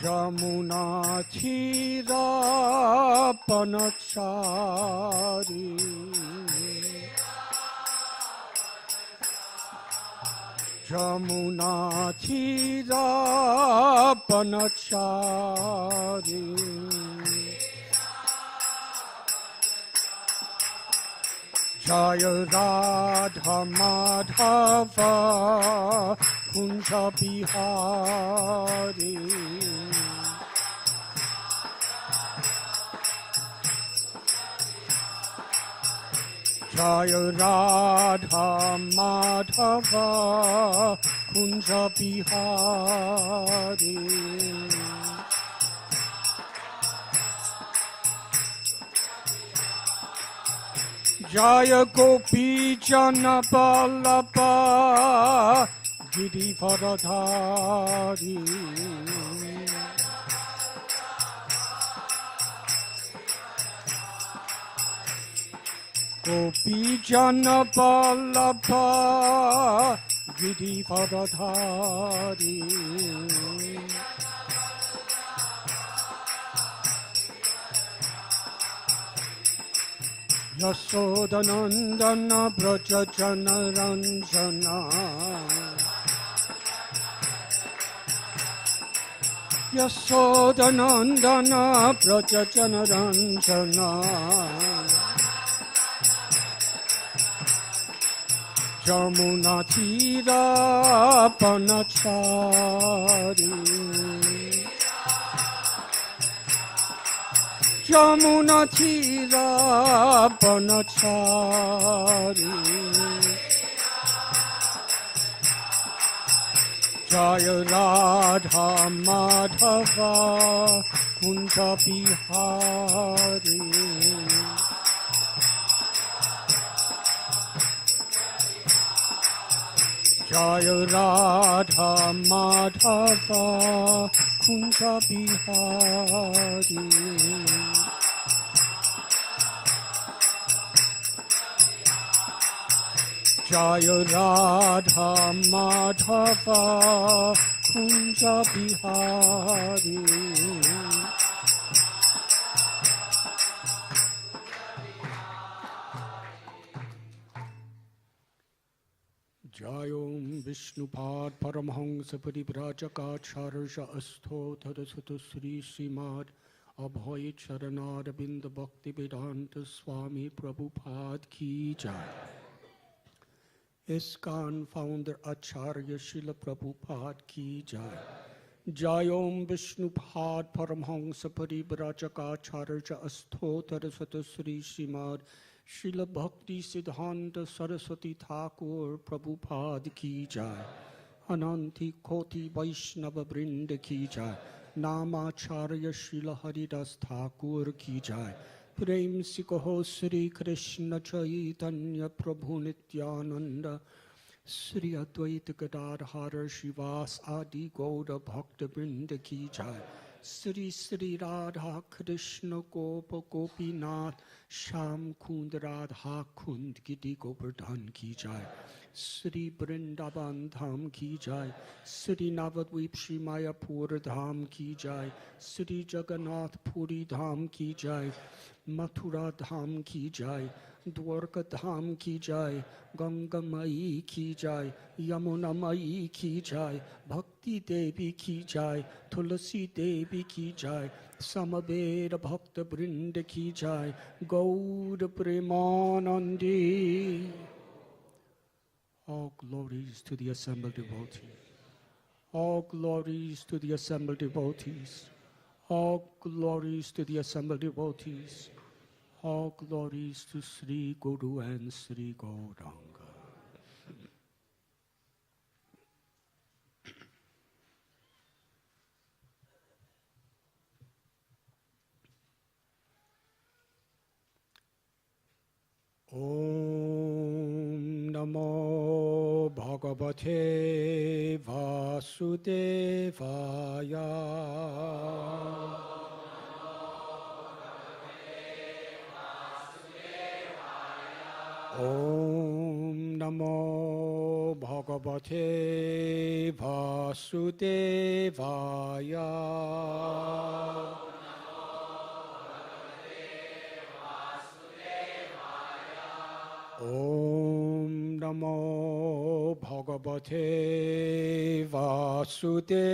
Jamuna Chira Panachari Jamuna Chira Panachari Jaya Radha Madhava Kunja Bihari Jaya Radha Madhava Kunja Bihari Jaya Gopi Jana Ballabha Girivardhari Gopi Jana Ballabha Girivardhari Yasodanandana Braja Jana Ranjana Yasodanandana Braja Jana Ranjana Jamuna Tira Panachari Jamuna Tira Panachari Jaya Radha Madhava Kunja Bihari Jaya Radha Madhava Kunja Bihari Jaya Radha Madhava Kunja Bihari Jayom Vishnupad Paramhansa Parivrajakacharsha Astho Tadasata Sri Srimad Abhay Charanad Binda Bhakti Vedanta Swami Prabhupada Ki Jai ISKCON founder Acharya Srila Prabhupada Ki Jai Jayom Vishnupad Paramhansa Parivrajakacharsha Astho Tadasata Sri Srimad Srila Bhakti Siddhanta Saraswati Thakur Prabhupada Ki Jai Ananti Koti Vaishnava Vrinda Ki Jai Namacharya Srila Haridas Thakur Ki Jai Prem Sikaho Sri Krishna Chaitanya Prabhu Nityananda Sri Advaita Gadadhara Shivas Adi Gauda Bhakta Vrinda Ki Jai Sri Sri Radha Krishna Gopa Gopinath Sham Kund Radha Kund Gidi Govardhan Ki Jai Sri Vrindavan Dham Ki Jai Sri Navadvip Shri Mayapur Dham Ki Jai Sri Jagannath Puri Dham Ki Jai Mathura Dham Ki Jai Dwarka Dham Ki Jai Ganga Mai Ki Jai Yamuna Mai Ki Jai Bhakti Devi Ki Jai Tulasi Devi Ki Jai Samaveda Bhakta Vrinda Ki Jai Gaur Premanandi. All glories to the assembled devotees. All glories to the assembled devotees. All glories to the assembled devotees. All glories to Sri Guru and Sri Gauranga. Om Namo Bhagavate Vasudevaya. Om Namo Bhagavate Vasudevaya. Om Namo Bhagavate Vasudevaya.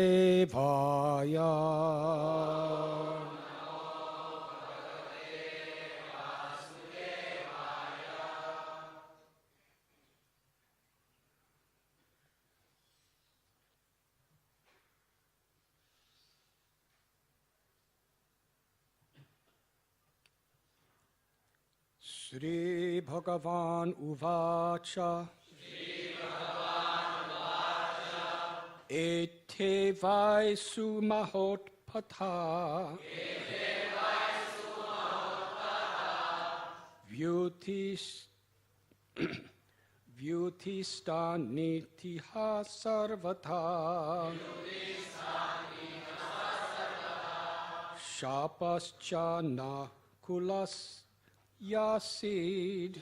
Shri Bhagavan Uvacha Ete Vaisu Mahotpatha Vyutistanitiha Sarvata Shapaschana Kulas Yasid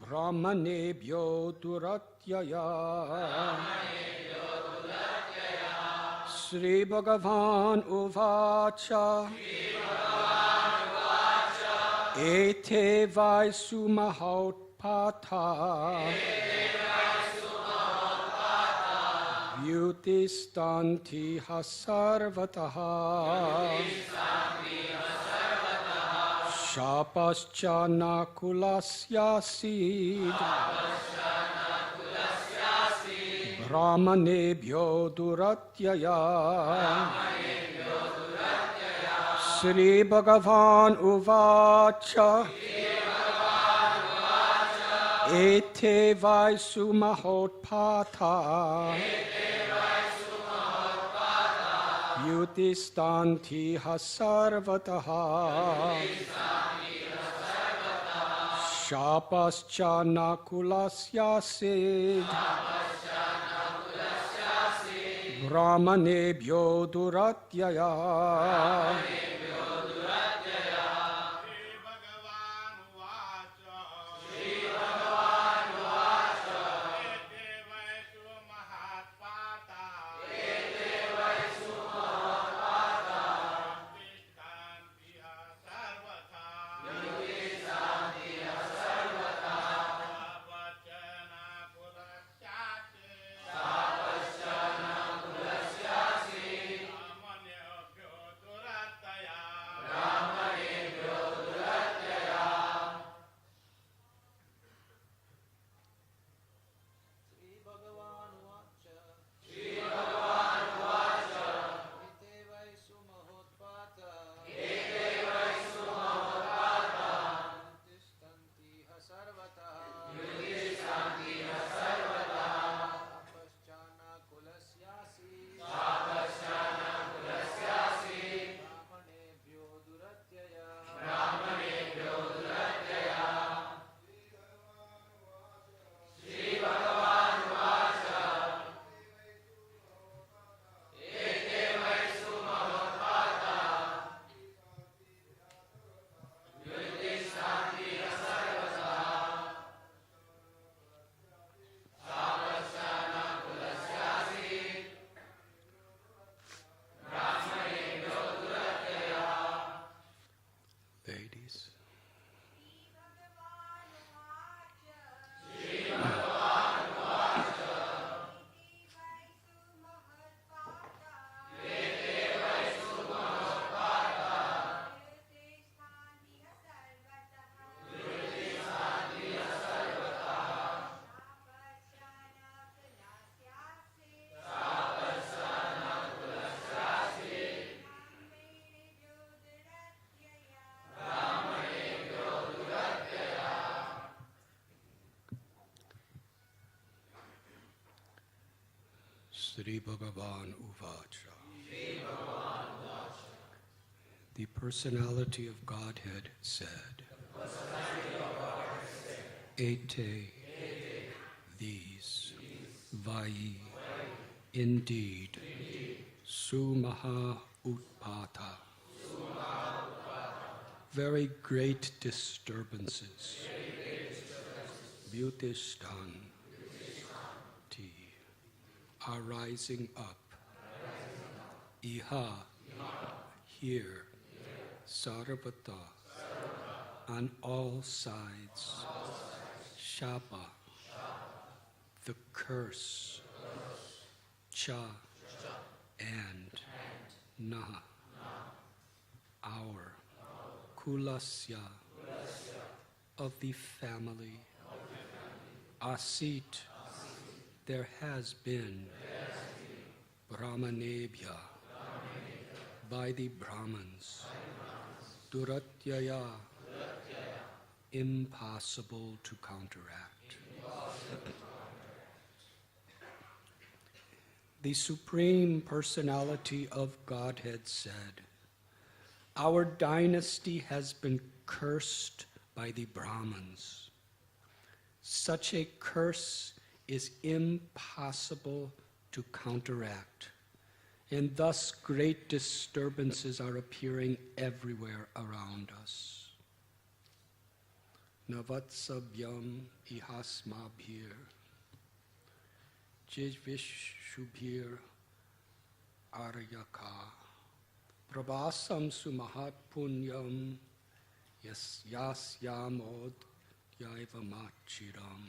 Brahmanebhyo Duratyaya Sri Bhagavan Uvacha Ete Vaisu Mahotpatha Vyutistanti Hasarvataha Shapaschana Kulasyasid Brahmanebhyo Duratyaya Sri Bhagavan Uvacha Ete Vaisu Mahotpatha Vyutistanti Hasarvataha Shapaschana Kulasyasid Brahmanebhyo Duratyaya Sri Bhagavan Uvacha. The personality of Godhead said, Ete, these, Vai, indeed, Sumaha Utpata, very great disturbances. Bhutistan are rising up. Iha, here, Sarvata, on all sides. Shapa, the curse. Cha, and na, our. Kulasya, of the family. Asit, there has been. Brahmanebhya, by the Brahmins. Duratyaya, impossible to counteract. The Supreme Personality of Godhead said, our dynasty has been cursed by the Brahmins. Such a curse is impossible to counteract, and thus great disturbances are appearing everywhere around us. Navatsabhyam ihasmabhir jivishubhir aryaka prabhasam sumahat punyam yasyamod yaivamachiram.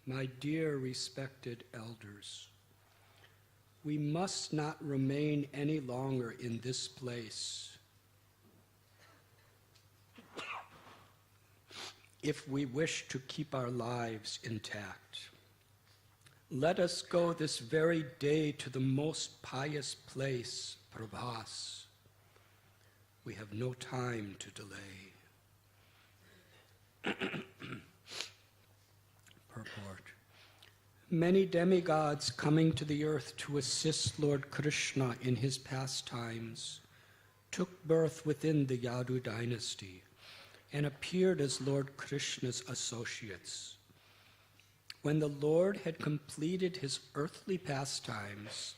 My dear respected elders, we must not remain any longer in this place if we wish to keep our lives intact. Let us go this very day to the most pious place, Prabhas. We have no time to delay. Purport. Many demigods coming to the earth to assist Lord Krishna in his pastimes took birth within the Yadu dynasty and appeared as Lord Krishna's associates. When the Lord had completed his earthly pastimes,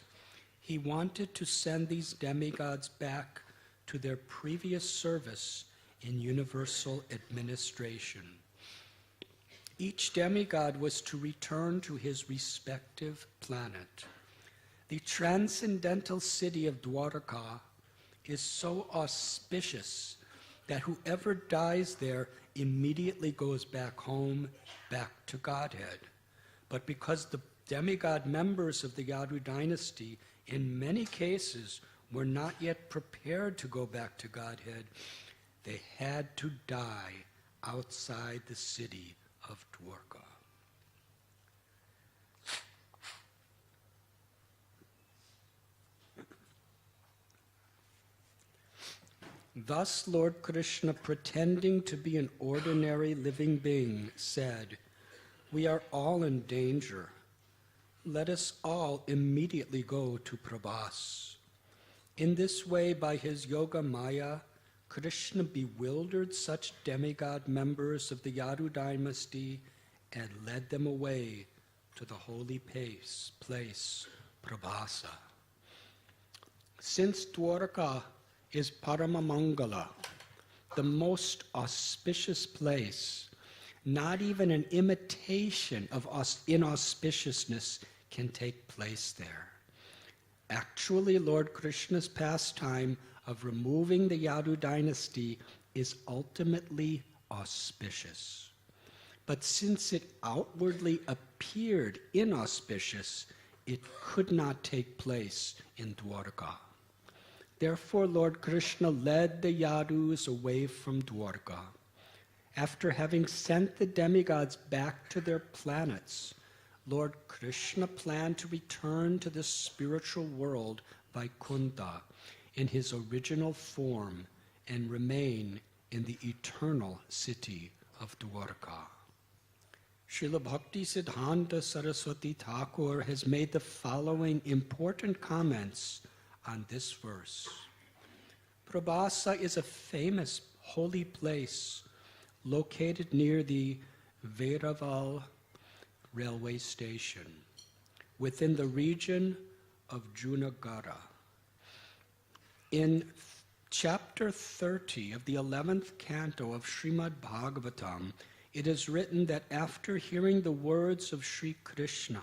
he wanted to send these demigods back to their previous service in universal administration. Each demigod was to return to his respective planet. The transcendental city of Dwarka is so auspicious that whoever dies there immediately goes back home, back to Godhead. But because the demigod members of the Yadu dynasty, in many cases, were not yet prepared to go back to Godhead, they had to die outside the city of Dwarka. Thus Lord Krishna, pretending to be an ordinary living being, said, "We are all in danger. Let us all immediately go to Prabhas." In this way, by his yoga maya, Krishna bewildered such demigod members of the Yadu dynasty and led them away to the holy place, Prabhasa. Since Dwarka is Paramamangala, the most auspicious place, not even an imitation of inauspiciousness can take place there. Actually, Lord Krishna's pastime of removing the Yadu dynasty is ultimately auspicious. But since it outwardly appeared inauspicious, it could not take place in Dwarka. Therefore, Lord Krishna led the Yadus away from Dwarka. After having sent the demigods back to their planets, Lord Krishna planned to return to the spiritual world, Vaikuntha, in his original form and remain in the eternal city of Dwarka. Srila Bhakti Siddhanta Saraswati Thakur has made the following important comments on this verse. Prabhasa is a famous holy place located near the Veraval railway station within the region of Junagara. In chapter 30 of the 11th canto of Srimad Bhagavatam, it is written that after hearing the words of Sri Krishna,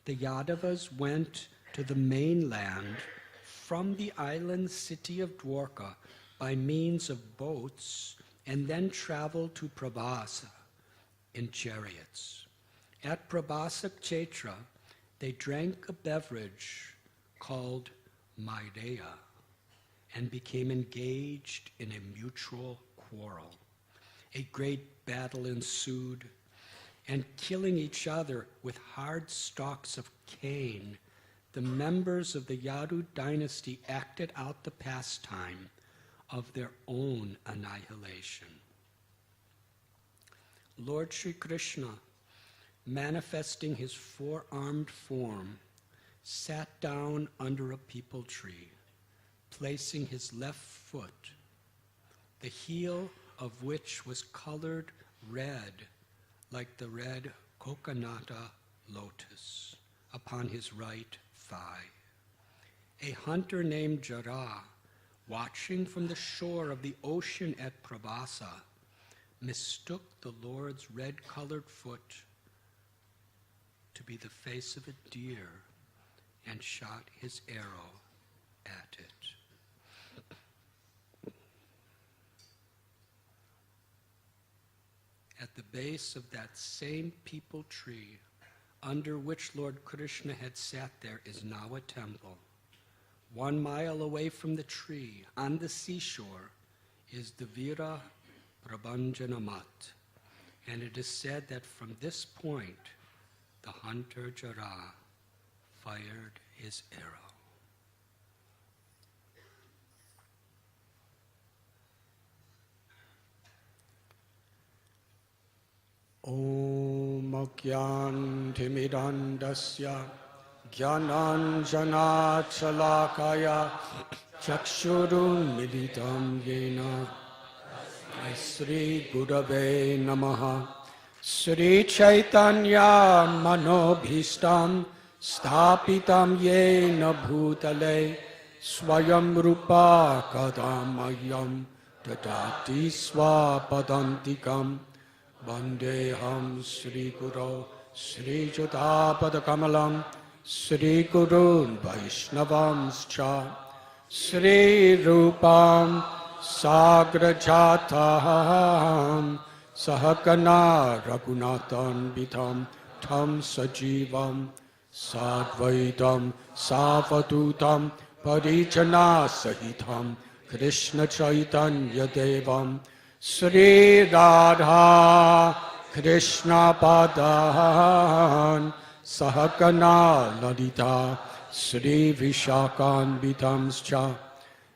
the Yadavas went to the mainland from the island city of Dwarka by means of boats and then traveled to Prabhasa in chariots. At Prabhasa Kshetra, they drank a beverage called Maideya and became engaged in a mutual quarrel. A great battle ensued, and killing each other with hard stalks of cane, the members of the Yadu dynasty acted out the pastime of their own annihilation. Lord Sri Krishna, manifesting his four-armed form, sat down under a peepal tree, placing his left foot, the heel of which was colored red like the red coconata lotus, upon his right thigh. A hunter named Jara, watching from the shore of the ocean at Prabhasa, mistook the Lord's red-colored foot to be the face of a deer and shot his arrow at it. At the base of that same peepal tree, under which Lord Krishna had sat there, is now a temple. 1 mile away from the tree, on the seashore, is the Vira Prabhanjana Mat, and it is said that from this point, the hunter Jara fired his arrow. Om Agyantimidandasya Jnananjana Chalakaya Chakshurun Militam Yena Sri Gurave Namaha Sri Chaitanya Manobhistam Sthapitam Yena Bhutale Swayam Rupa Kadamayam Tadati Swapadantikam Vandeham Sri Guru Sri Jatapada Kamalam Sri Gurun Vaishnavamscha Sri Rupam Sagrajatam Sahakana Raghunathan Bitham Tam Sajivam Sadvaitam Savadutam Parijana Sahitam Krishna Chaitanya Devam Sri Radha Krishna Padan Sahakana Ladita Sri Vishakan Vitamscha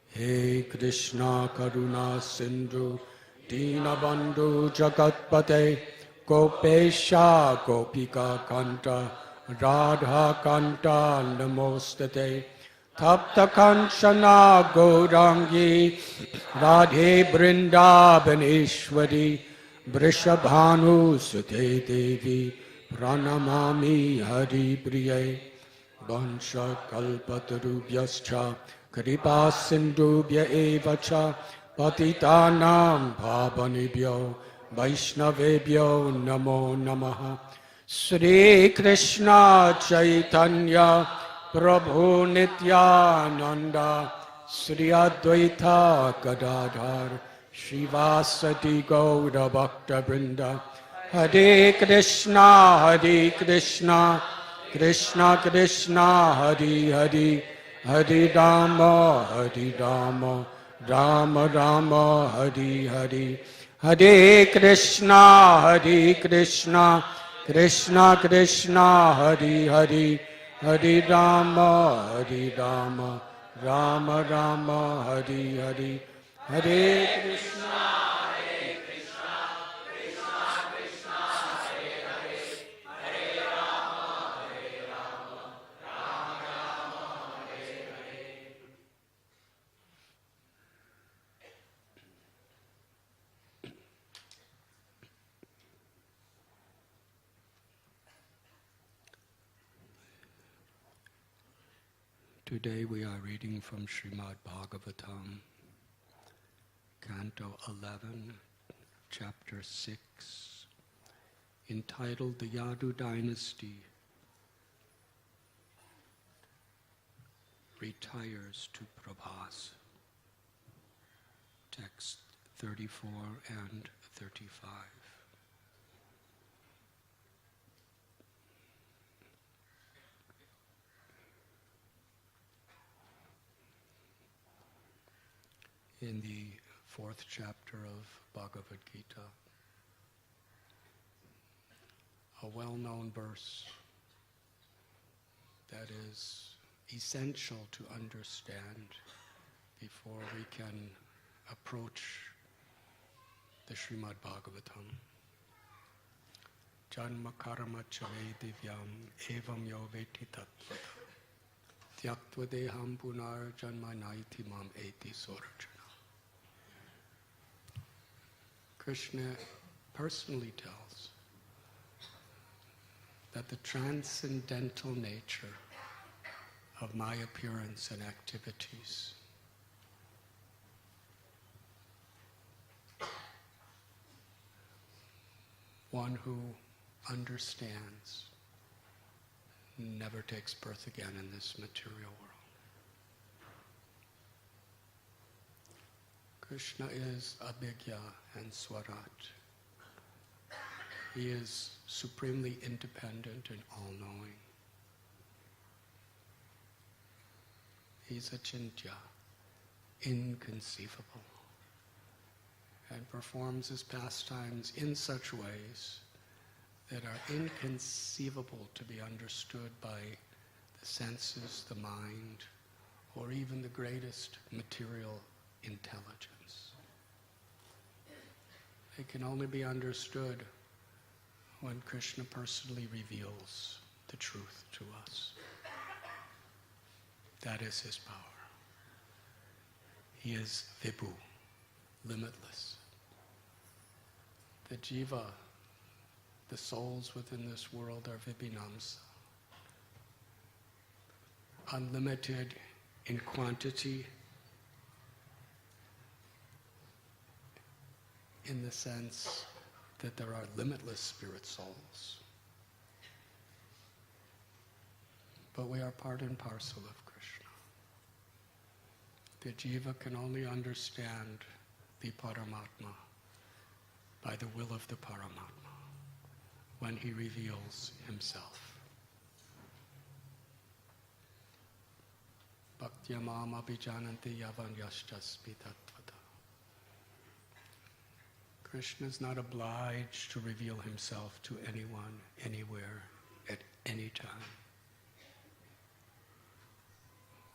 He Krishna Karuna Sindhu Dinabandhu Jagatpate Gopesha Gopika Kanta Radha Kanta Namostate Tapta Kanchana Gaurangi Radhe Brindavaneshwari Vrishabhanu Sute Devi Pranamami Hari Priye Vansha Kalpatarubhyascha Kripa Sindhubhya Evacha Patitanam Bhavanibhyo Vaishnavebhyo Namo Namaha Sri Krishna Chaitanya Prabhu Nityananda Sri Advaita Gadadhar Srivasati Gaura Bhakta Vrinda Hare Krishna Krishna Krishna Hare Hare Hare Rama Rama Rama Hare Hare Hare Krishna Krishna Krishna Hare Hare Hare Rama Rama Rama Hare Hare Hare Krishna Krishna Krishna Hare Hare Hare Rama Rama Rama Hare Hare. Today we are reading from Srimad Bhagavatam, Canto 11, Chapter 6, entitled The Yadu Dynasty Retires to Prabhas. Text 34 and 35. In the fourth chapter of Bhagavad Gita, a well-known verse that is essential to understand before we can approach the Srimad Bhagavatam. Janma karma chave divyam evam yo veti tattvata tyaktva deham punar janma naiti mam eti sorajana. Krishna personally tells that the transcendental nature of my appearance and activities one who understands never takes birth again in this material world. Krishna is Abhigya and Swarat. He is supremely independent and all-knowing. He's Achintya, inconceivable, and performs his pastimes in such ways that are inconceivable to be understood by the senses, the mind, or even the greatest material intelligence. It can only be understood when Krishna personally reveals the truth to us. That is his power. He is Vibhu, limitless. The jiva, the souls within this world, are Vibhinamsa, unlimited in quantity, in the sense that there are limitless spirit souls. But we are part and parcel of Krishna. The jiva can only understand the Paramatma by the will of the Paramatma when he reveals himself. Bhaktya mam abhijananti yavanyashtaspi tattvata. Krishna is not obliged to reveal himself to anyone, anywhere, at any time.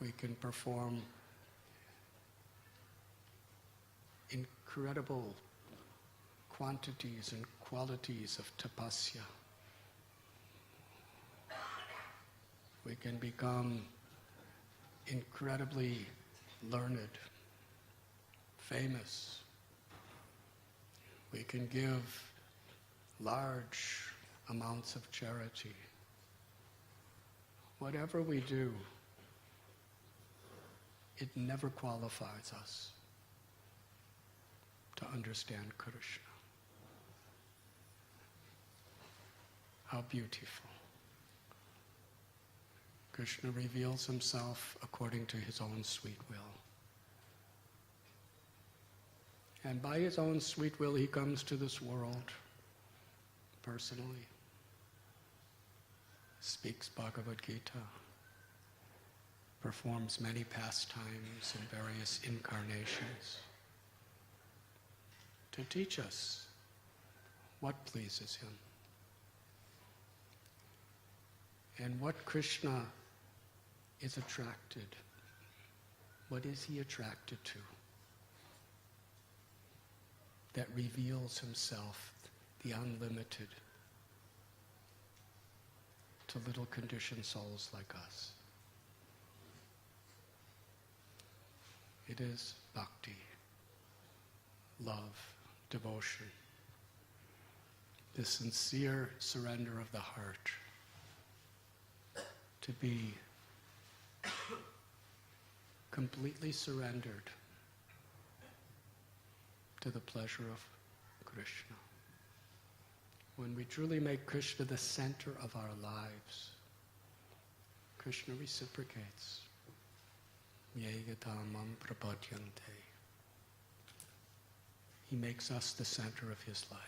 We can perform incredible quantities and qualities of tapasya. We can become incredibly learned, famous. We can give large amounts of charity. Whatever we do, it never qualifies us to understand Krishna. How beautiful. Krishna reveals himself according to his own sweet will. And by his own sweet will, he comes to this world personally, speaks Bhagavad Gita, performs many pastimes in various incarnations to teach us what pleases him and what Krishna is attracted. What is he attracted to? That reveals himself, the unlimited, to little conditioned souls like us. It is bhakti, love, devotion, the sincere surrender of the heart to be completely surrendered to the pleasure of Krishna. When we truly make Krishna the center of our lives, Krishna reciprocates. Yegatamam prapadyante. He makes us the center of his life.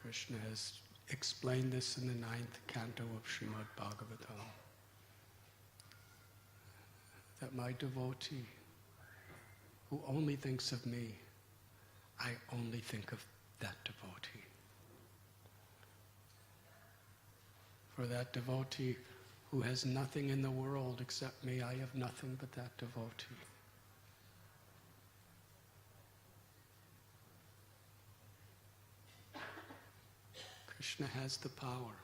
Krishna has explained this in the 9th canto of Srimad Bhagavatam, that my devotee who only thinks of me, I only think of that devotee. For that devotee who has nothing in the world except me, I have nothing but that devotee. Krishna has the power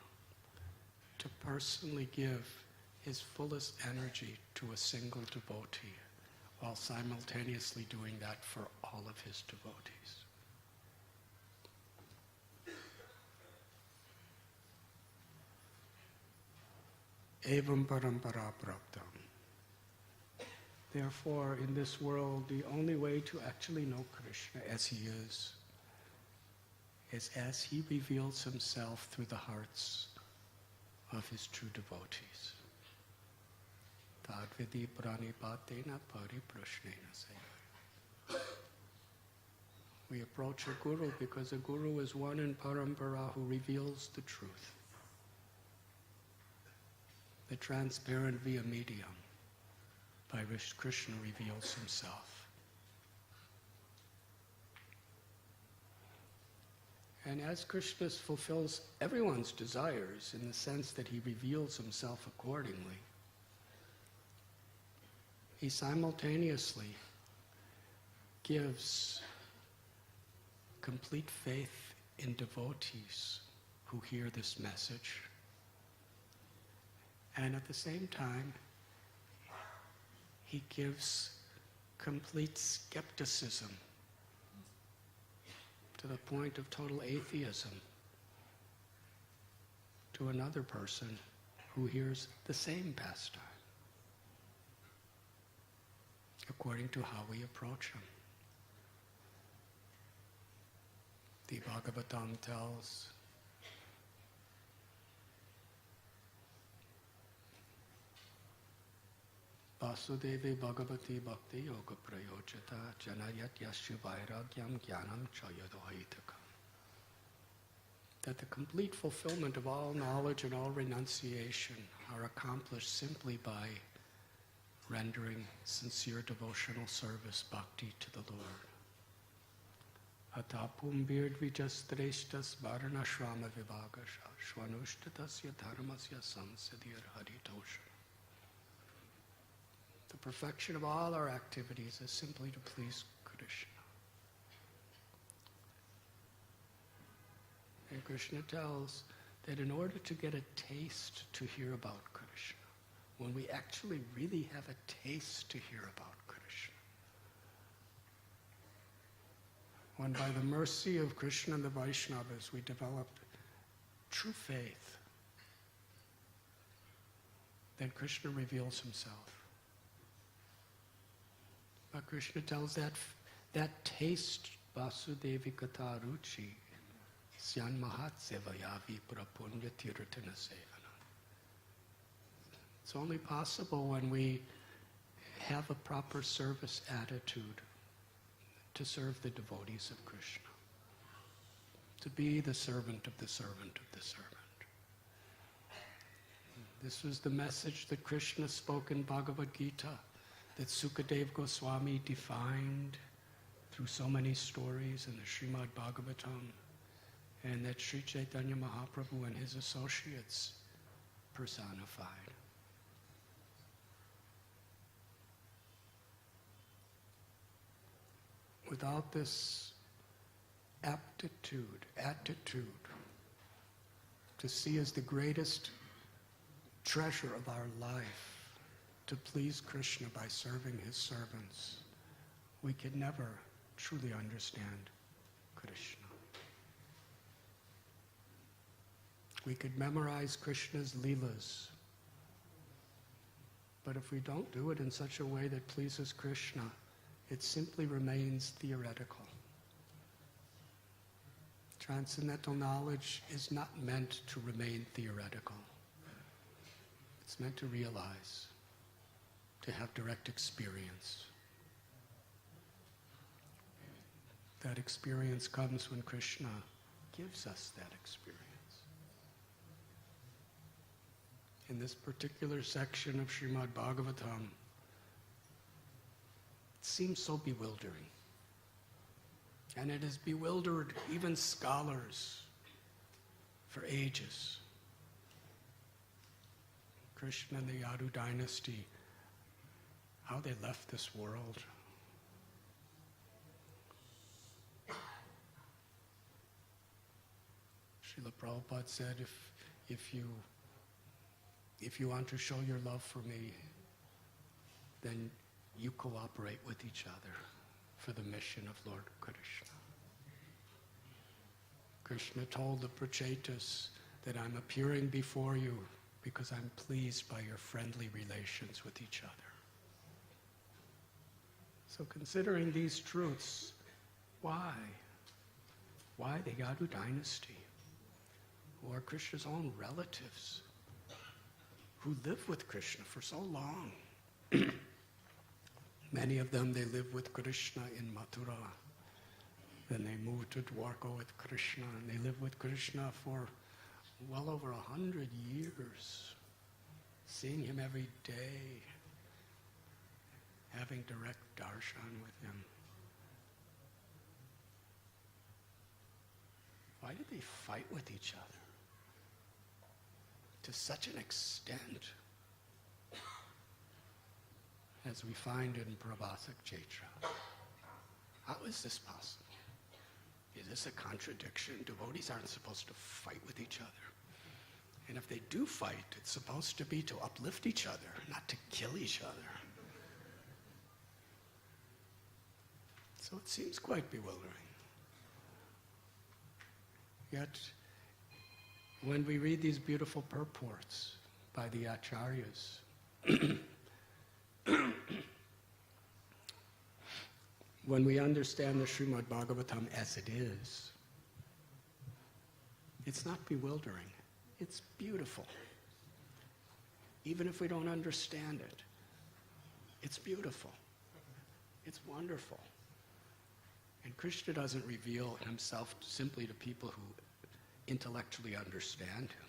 to personally give his fullest energy to a single devotee, while simultaneously doing that for all of his devotees. Evam parampara praptam. Therefore, in this world, the only way to actually know Krishna as he is as he reveals himself through the hearts of his true devotees. Tadvidi pranipatena pariprashnena seva. We approach a guru because a guru is one in parampara who reveals the truth, the transparent via medium by which Krishna reveals himself. And as Krishna fulfills everyone's desires in the sense that he reveals himself accordingly, he simultaneously gives complete faith in devotees who hear this message. And at the same time, he gives complete skepticism to the point of total atheism to another person who hears the same pastime, according to how we approach him. The Bhagavatam tells Vasudevi Bhagavati Bhakti Yoga Prayojata Janayat Yasya Vairagyam Jnanam Chayadohitakam. That the complete fulfillment of all knowledge and all renunciation are accomplished simply by rendering sincere devotional service, bhakti, to the Lord. Atapum birdvijastreshtas varnashrama vibhagasha shvanushtatasya dharmasya samsadir haritosha. The perfection of all our activities is simply to please Krishna. And Krishna tells that in order to get a taste to hear about Krishna, when we actually really have a taste to hear about Krishna, when by the mercy of Krishna and the Vaishnavas we develop true faith, then Krishna reveals himself. But Krishna tells that taste, Vasudevi Kata Ruchi, Syan Mahat Sevayavi Prapunya Tirtana Sevana. It's only possible when we have a proper service attitude to serve the devotees of Krishna, to be the servant of the servant of the servant. This was the message that Krishna spoke in Bhagavad Gita, that Sukadeva Goswami defined through so many stories in the Srimad Bhagavatam, and that Sri Chaitanya Mahaprabhu and his associates personified. Without this attitude to see as the greatest treasure of our life, to please Krishna by serving his servants, we could never truly understand Krishna. We could memorize Krishna's Leelas, but if we don't do it in such a way that pleases Krishna, it simply remains theoretical. Transcendental knowledge is not meant to remain theoretical. It's meant to realize, to have direct experience. That experience comes when Krishna gives us that experience. In this particular section of Srimad Bhagavatam, it seems so bewildering. And it has bewildered even scholars for ages. Krishna and the Yadu dynasty, how they left this world. Srila Prabhupada said, if you want to show your love for me, then you cooperate with each other for the mission of Lord Krishna. Krishna told the Prachetas that I'm appearing before you because I'm pleased by your friendly relations with each other. So considering these truths, why? Why the Yadu dynasty, who are Krishna's own relatives, who lived with Krishna for so long? Many of them, they lived with Krishna in Mathura. Then they moved to Dwarka with Krishna, and they lived with Krishna for well over 100 years, seeing him every day, having direct darshan with him. Why did they fight with each other to such an extent, as we find in Prabhasak Chaitra? How is this possible? Is this a contradiction? Devotees aren't supposed to fight with each other. And if they do fight, it's supposed to be to uplift each other, not to kill each other. So it seems quite bewildering. Yet, when we read these beautiful purports by the acharyas, when we understand the Srimad Bhagavatam as it is, it's not bewildering, it's beautiful. Even if we don't understand it, it's beautiful, it's wonderful. And Krishna doesn't reveal himself simply to people who intellectually understand him.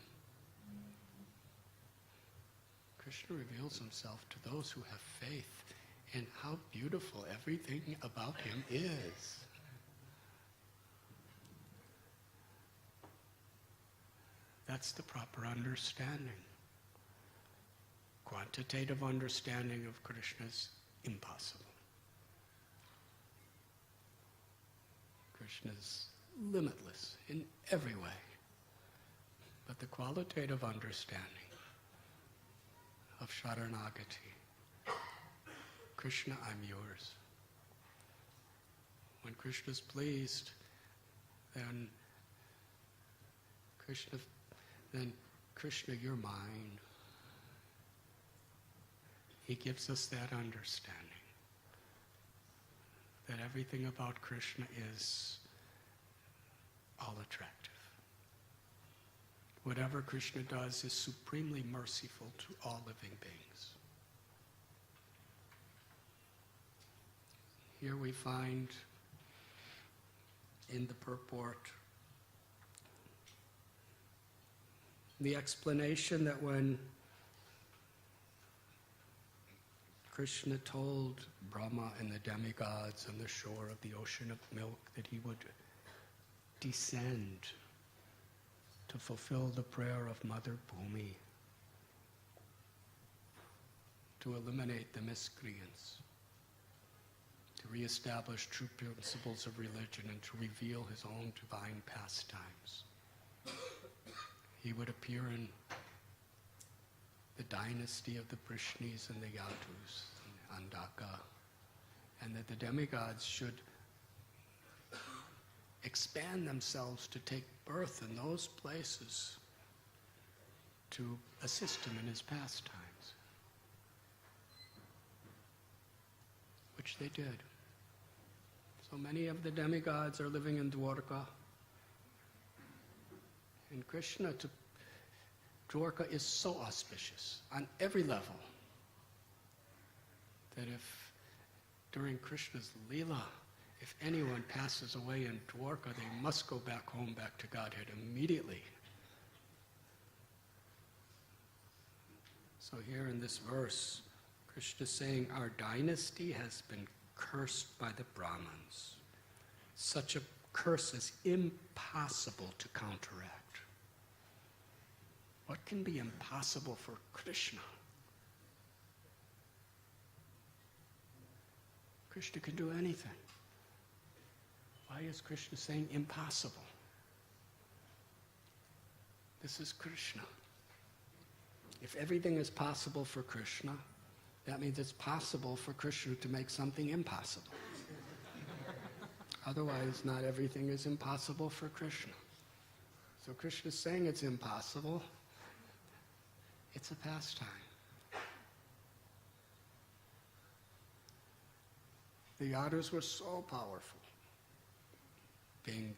Krishna reveals himself to those who have faith, and how beautiful everything about him is. That's the proper understanding. Quantitative understanding of Krishna is impossible. Krishna is limitless in every way. But the qualitative understanding of Sharanagati, Krishna, I'm yours. When Krishna's pleased, then Krishna, you're mine. He gives us that understanding, that everything about Krishna is all attractive. Whatever Krishna does is supremely merciful to all living beings. Here we find in the purport the explanation that when Krishna told Brahma and the demigods on the shore of the ocean of milk that he would descend to fulfill the prayer of Mother Bhumi, to eliminate the miscreants, to reestablish true principles of religion, and to reveal his own divine pastimes. He would appear in the dynasty of the Prishnis and the Yadus, and Andaka, and that the demigods should expand themselves to take birth in those places to assist him in his pastimes, which they did. So many of the demigods are living in Dwarka. And Krishna to Dwarka is so auspicious on every level that if during Krishna's Leela, if anyone passes away in Dwarka, they must go back home, back to Godhead immediately. So here in this verse, Krishna is saying our dynasty has been cursed by the Brahmins. Such a curse is impossible to counteract. What can be impossible for Krishna? Krishna can do anything. Why is Krishna saying impossible? This is Krishna. If everything is possible for Krishna, that means it's possible for Krishna to make something impossible. Otherwise, not everything is impossible for Krishna. So Krishna is saying it's impossible. It's a pastime. The Yadus were so powerful, being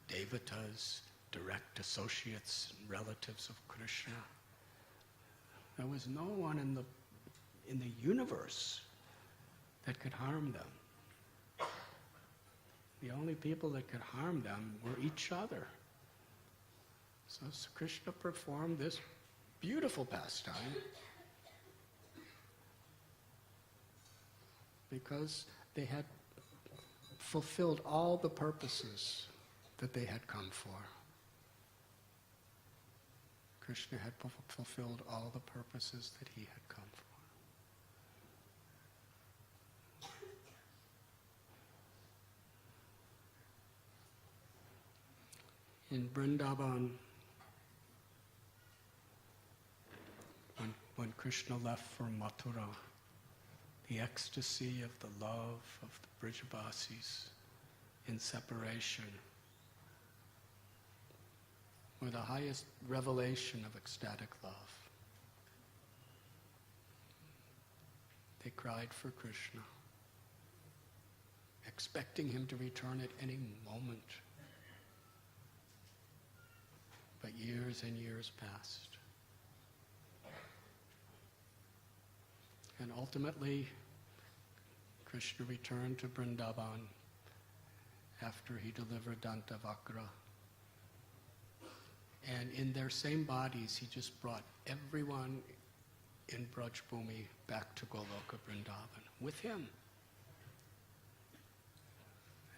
devatas, direct associates, relatives of Krishna. There was no one in the universe that could harm them. The only people that could harm them were each other. So Krishna performed this beautiful pastime because they had fulfilled all the purposes that they had come for. Krishna had fulfilled all the purposes that he had come for. In Vrindavan, when Krishna left for Mathura, the ecstasy of the love of the Brijabasis in separation were the highest revelation of ecstatic love. They cried for Krishna, expecting him to return at any moment. But years and years passed. And ultimately, Krishna returned to Vrindavan after he delivered Dantavakra. And in their same bodies, he just brought everyone in Braj Bhumi back to Goloka Vrindavan with him.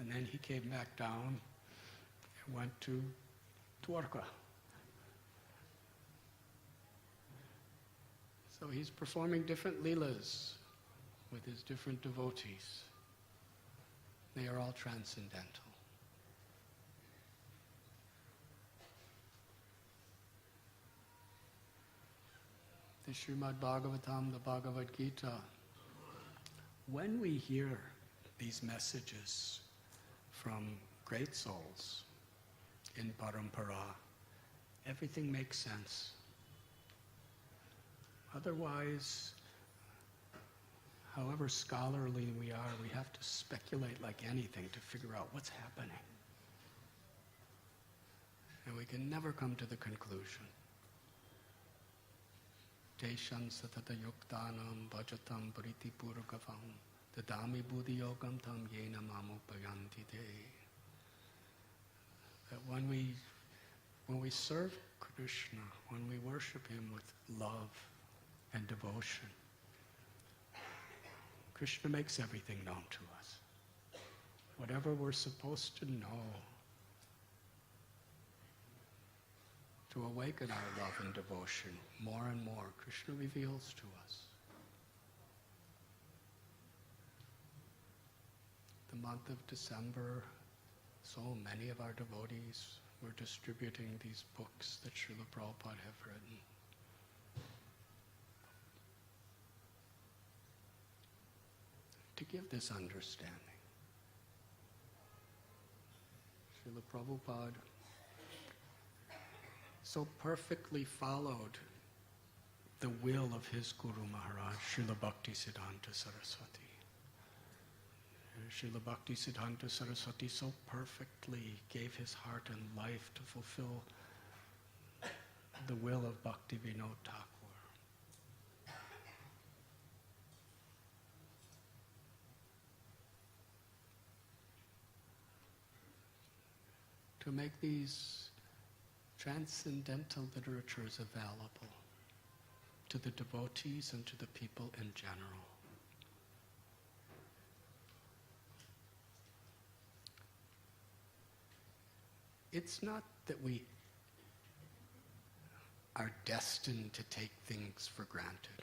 And then he came back down and went to Dwarka. So he's performing different leelas with his different devotees. They are all transcendental. The Srimad Bhagavatam, the Bhagavad Gita, when we hear these messages from great souls in Parampara, everything makes sense. Otherwise, however scholarly we are, we have to speculate like anything to figure out what's happening. And we can never come to the conclusion. Tesham satata yuktanam bhajatam pariti purakavam dadami buddhi yogam tam yena mamupayanti te. That when we serve Krishna, when we worship him with love and devotion, Krishna makes everything known to us. Whatever we're supposed to know to awaken our love and devotion, more and more Krishna reveals to us. The month of December, so many of our devotees were distributing these books that Srila Prabhupada have written. To give this understanding. Srila Prabhupada so perfectly followed the will of his Guru Maharaj, Srila Bhaktisiddhanta Saraswati. Srila Bhakti Siddhanta Saraswati so perfectly gave his heart and life to fulfill the will of Bhakti Vinod Thakur. To make these transcendental literatures available to the devotees and to the people in general. It's not that we are destined to take things for granted,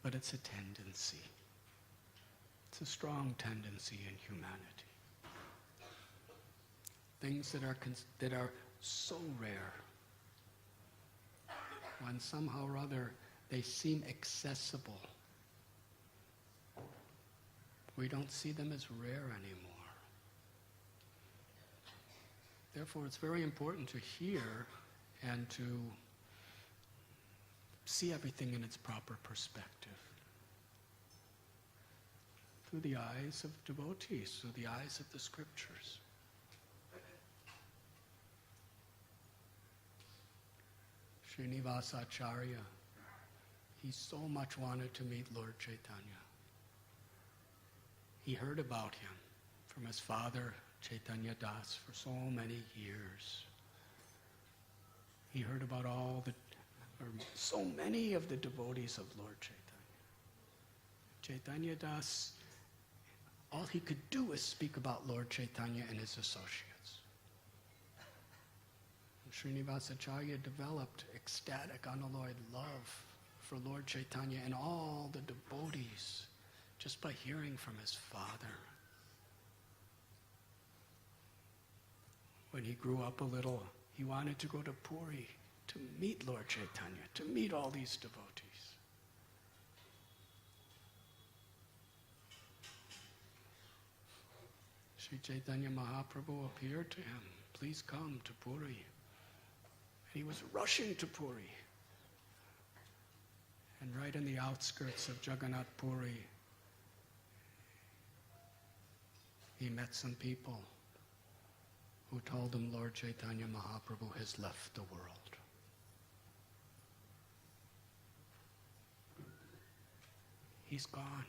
but it's a tendency. It's a strong tendency in humanity. Things that are so rare, when somehow or other they seem accessible, we don't see them as rare anymore. Therefore, it's very important to hear and to see everything in its proper perspective. Through the eyes of devotees, through the eyes of the scriptures. Srinivasa Acharya, he so much wanted to meet Lord Chaitanya. He heard about him from his father, Chaitanya Das, for so many years. He heard about so many of the devotees of Lord Chaitanya. Chaitanya Das, all he could do was speak about Lord Chaitanya and his associates. And Srinivasa Acharya developed ecstatic, unalloyed love for Lord Chaitanya and all the devotees just by hearing from his father. When he grew up a little, he wanted to go to Puri to meet Lord Chaitanya, to meet all these devotees. Sri Chaitanya Mahaprabhu appeared to him, please come to Puri. And he was rushing to Puri. And right in the outskirts of Jagannath Puri, he met some people who told him Lord Chaitanya Mahaprabhu has left the world. He's gone.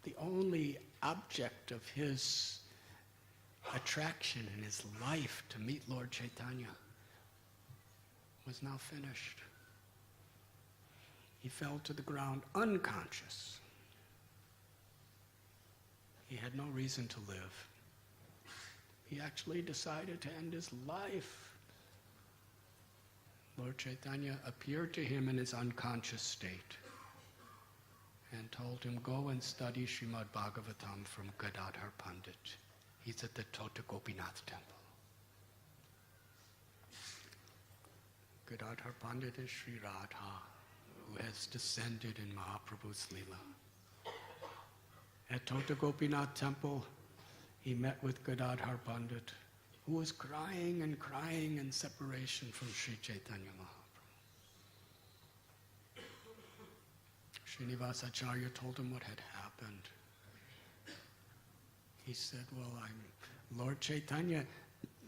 The only object of his attraction in his life to meet Lord Chaitanya was now finished. He fell to the ground unconscious. He had no reason to live. He actually decided to end his life. Lord Chaitanya appeared to him in his unconscious state and told him, go and study Srimad Bhagavatam from Gadadhar Pandit. He's at the Tota Gopinath temple. Gadadhar Pandit is Sri Radha, who has descended in Mahaprabhu's Leela. At Tota Gopinath temple, he met with Gadadhar Pandit, who was crying and crying in separation from Sri Chaitanya Mahaprabhu. Srinivasa Acharya told him what had happened. He said, well, Lord Chaitanya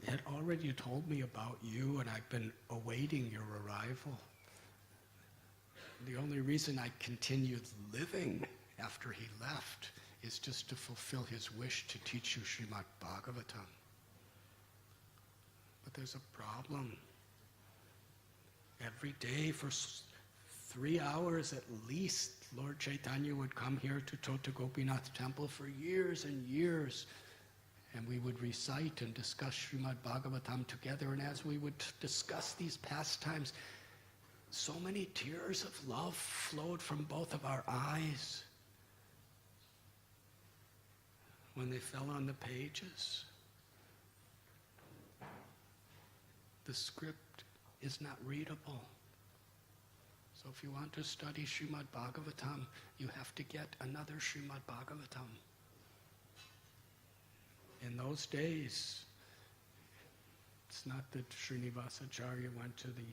had already told me about you, and I've been awaiting your arrival. The only reason I continued living after he left is just to fulfill his wish to teach you Srimad Bhagavatam. But there's a problem. Every day for 3 hours at least, Lord Chaitanya would come here to Tota Gopinath temple for years and years, and we would recite and discuss Srimad Bhagavatam together, and as we would discuss these pastimes, so many tears of love flowed from both of our eyes when they fell on the pages. The script is not readable. So if you want to study Srimad Bhagavatam, you have to get another Srimad Bhagavatam. In those days, it's not that Srinivasa Acharya went to the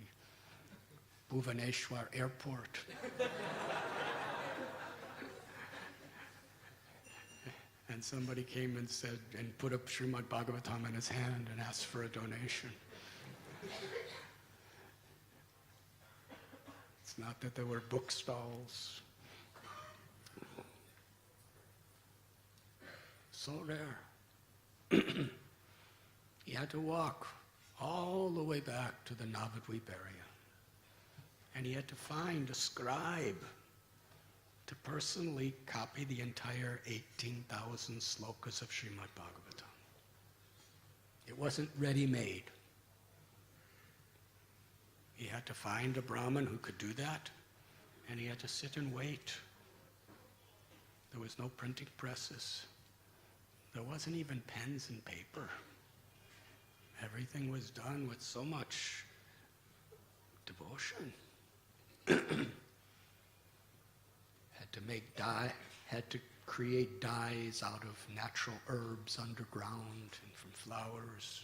Bhuvaneshwar airport And somebody came and said, and put up Srimad Bhagavatam in his hand and asked for a donation. It's not that there were book stalls. So rare. He had to walk all the way back to the Navadvip area. And he had to find a scribe to personally copy the entire 18,000 slokas of Srimad Bhagavatam. It wasn't ready-made. He had to find a Brahmin who could do that, and he had to sit and wait. There was no printing presses. There wasn't even pens and paper. Everything was done with so much devotion. Had to create dyes out of natural herbs underground and from flowers.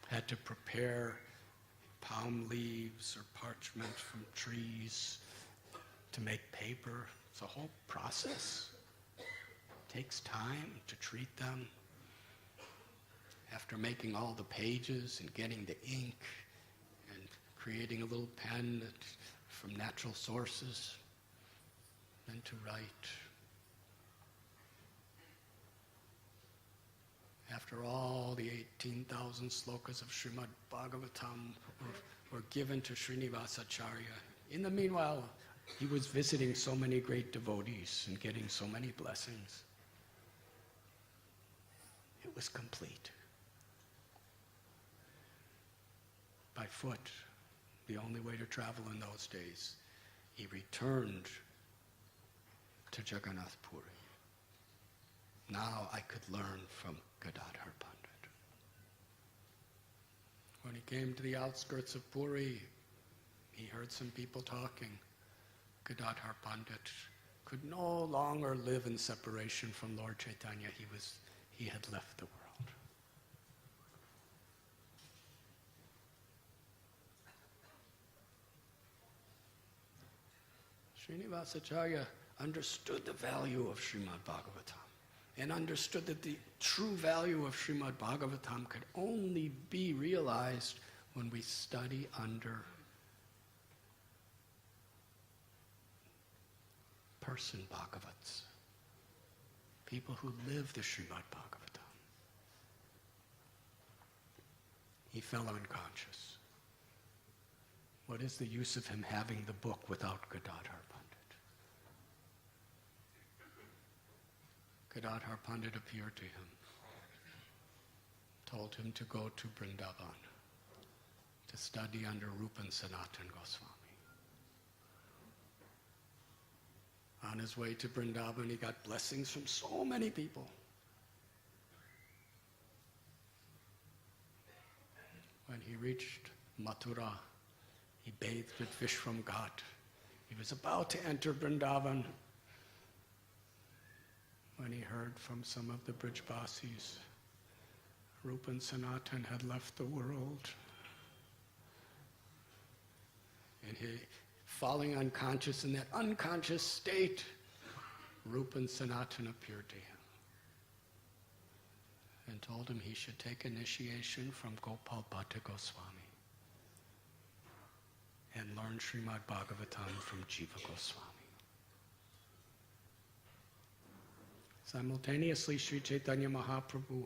Had to prepare palm leaves or parchment from trees to make paper. It's a whole process. It takes time to treat them. After making all the pages and getting the ink and creating a little pen from natural sources, then to write. After all the 18,000 slokas of Srimad Bhagavatam were given to Srinivasacharya, in the meanwhile, he was visiting so many great devotees and getting so many blessings. It was complete. By foot, the only way to travel in those days, he returned to Jagannath Puri. Now I could learn from Gadadhar Pandit. When he came to the outskirts of Puri, he heard some people talking. Gadadhar Pandit could no longer live in separation from Lord Chaitanya. He had left the world. Srinivasacharya understood the value of Srimad Bhagavatam and understood that the true value of Srimad Bhagavatam could only be realized when we study under person Bhagavats, people who live the Srimad Bhagavatam. He fell unconscious. What is the use of him having the book without Gadadhar Pandit? Gadadhar Pandit appeared to him, told him to go to Vrindavan to study under Rupa and Sanatan Goswami. On his way to Vrindavan, he got blessings from so many people. When he reached Mathura, he bathed with fish from Ghat. He was about to enter Vrindavan when he heard from some of the Brijbasis, Rupa and Sanatan had left the world. And he, falling unconscious in that unconscious state, Rupa and Sanatan appeared to him and told him he should take initiation from Gopal Bhatta Goswami and learn Srimad Bhagavatam from Jiva Goswami. Simultaneously, Sri Chaitanya Mahaprabhu,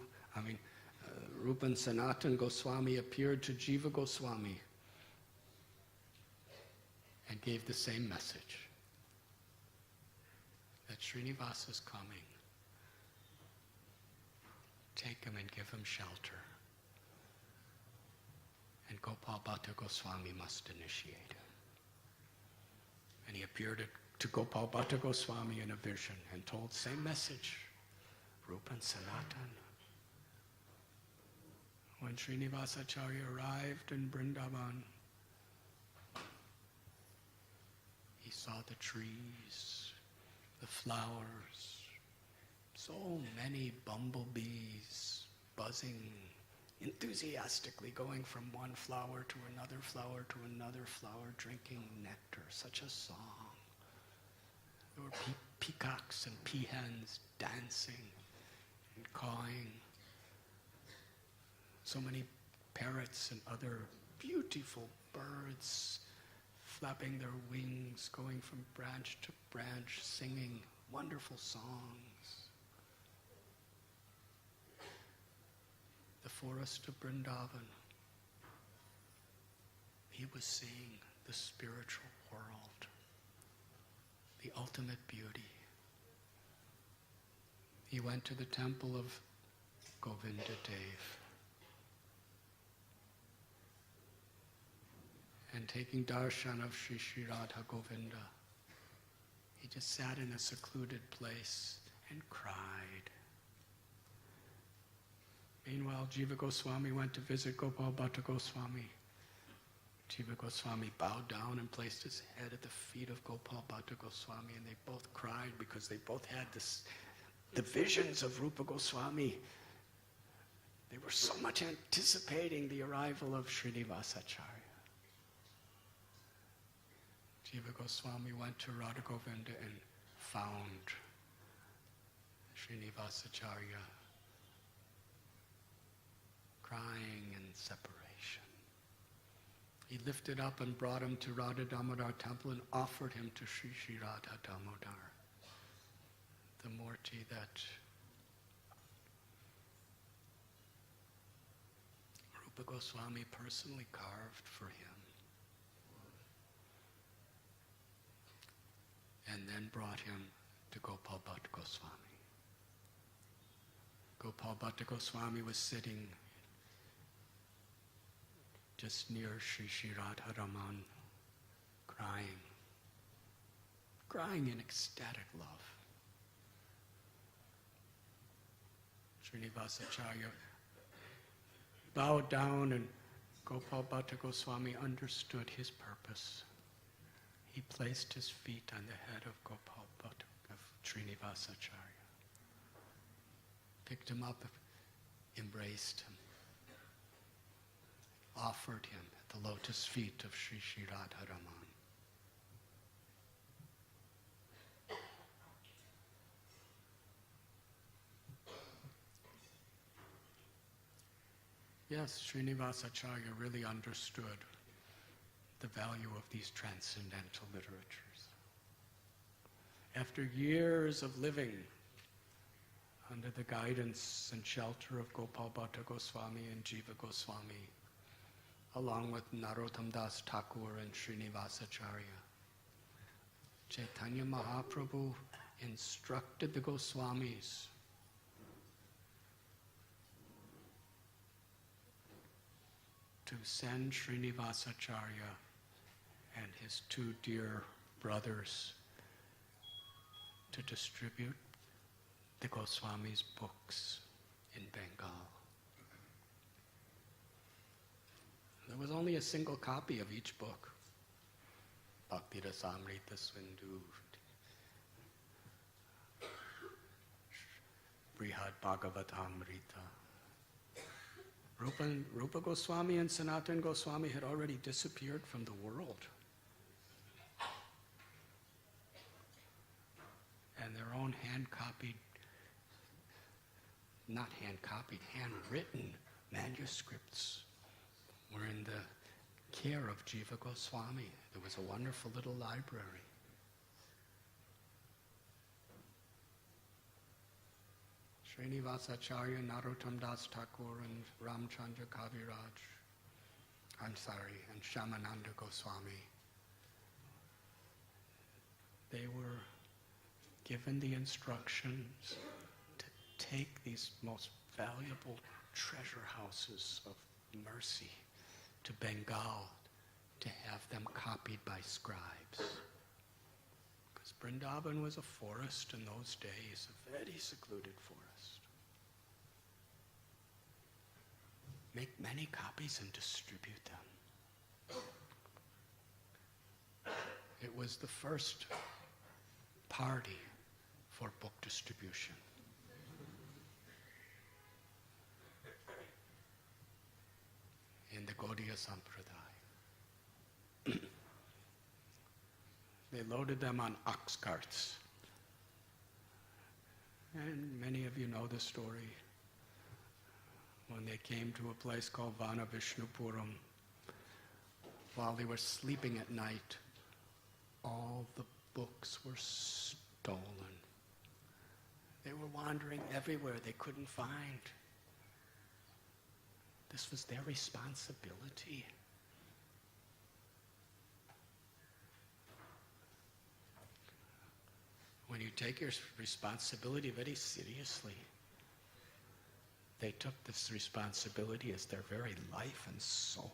Rupa and Sanatan Goswami appeared to Jiva Goswami and gave the same message, that Srinivasa is coming. Take him and give him shelter. And Gopal Bhatta Goswami must initiate him. And he appeared to Gopal Bhatta Goswami in a vision and told the same message, Rupa and Sanatan. When Srinivasacharya arrived in Vrindavan, he saw the trees, the flowers, so many bumblebees buzzing enthusiastically, going from one flower to another flower, drinking nectar. Such a song. There were peacocks and peahens dancing. and cawing. So many parrots and other beautiful birds flapping their wings, going from branch to branch, singing wonderful songs. The forest of Vrindavan. He was seeing the spiritual world, the ultimate beauty. He went to the temple of Govinda Dev. And taking darshan of Shri Radha Govinda, he just sat in a secluded place and cried. Meanwhile, Jiva Goswami went to visit Gopal Bhatta Goswami. Jiva Goswami bowed down and placed his head at the feet of Gopal Bhatta Goswami, and they both cried because they both had the visions of Rupa Goswami. They were so much anticipating the arrival of Srinivasacharya. Jiva Goswami went to Radha Govinda and found Srinivasacharya crying in separation. He lifted up and brought him to Radha Damodar temple and offered him to Sri Sri Radha Damodar, the Murti that Rupa Goswami personally carved for him. And then brought him to Gopal Bhatta Goswami. Gopal Bhatta Goswami was sitting just near Sri Sri Radha Raman, crying in ecstatic love. Srinivasacharya bowed down, and Gopal Bhatta Goswami understood his purpose. He placed his feet on the head of Gopal Bhatta, of Srinivasacharya, picked him up, embraced him, offered him at the lotus feet of Sri Sri Radha Raman. Yes, Srinivasacharya really understood the value of these transcendental literatures. After years of living under the guidance and shelter of Gopal Bhatta Goswami and Jiva Goswami, along with Narottam Das Thakur and Srinivasacharya, Chaitanya Mahaprabhu instructed the Goswamis to send Srinivasacharya and his two dear brothers to distribute the Goswami's books in Bengal. There was only a single copy of each book. Bhakti Rasamrita Sindhu, Brihad Bhagavatamrita. Rupa Goswami and Sanatana Goswami had already disappeared from the world. And their own handwritten manuscripts were in the care of Jiva Goswami. There was a wonderful little library. Srinivasacharya, Narottam Das Thakur, and Ramchandra Kaviraj, and Shyamananda Goswami. They were given the instructions to take these most valuable treasure houses of mercy to Bengal to have them copied by scribes. Because Vrindavan was a forest in those days, a very secluded forest. Make many copies and distribute them. It was the first party for book distribution. In the Gaudiya Sampradaya. They loaded them on ox carts And many of you know the story. When they came to a place called Vana Vishnupuram, while they were sleeping at night, all the books were stolen. They were wandering everywhere they couldn't find. This was their responsibility. When you take your responsibility very seriously, they took this responsibility as their very life and soul.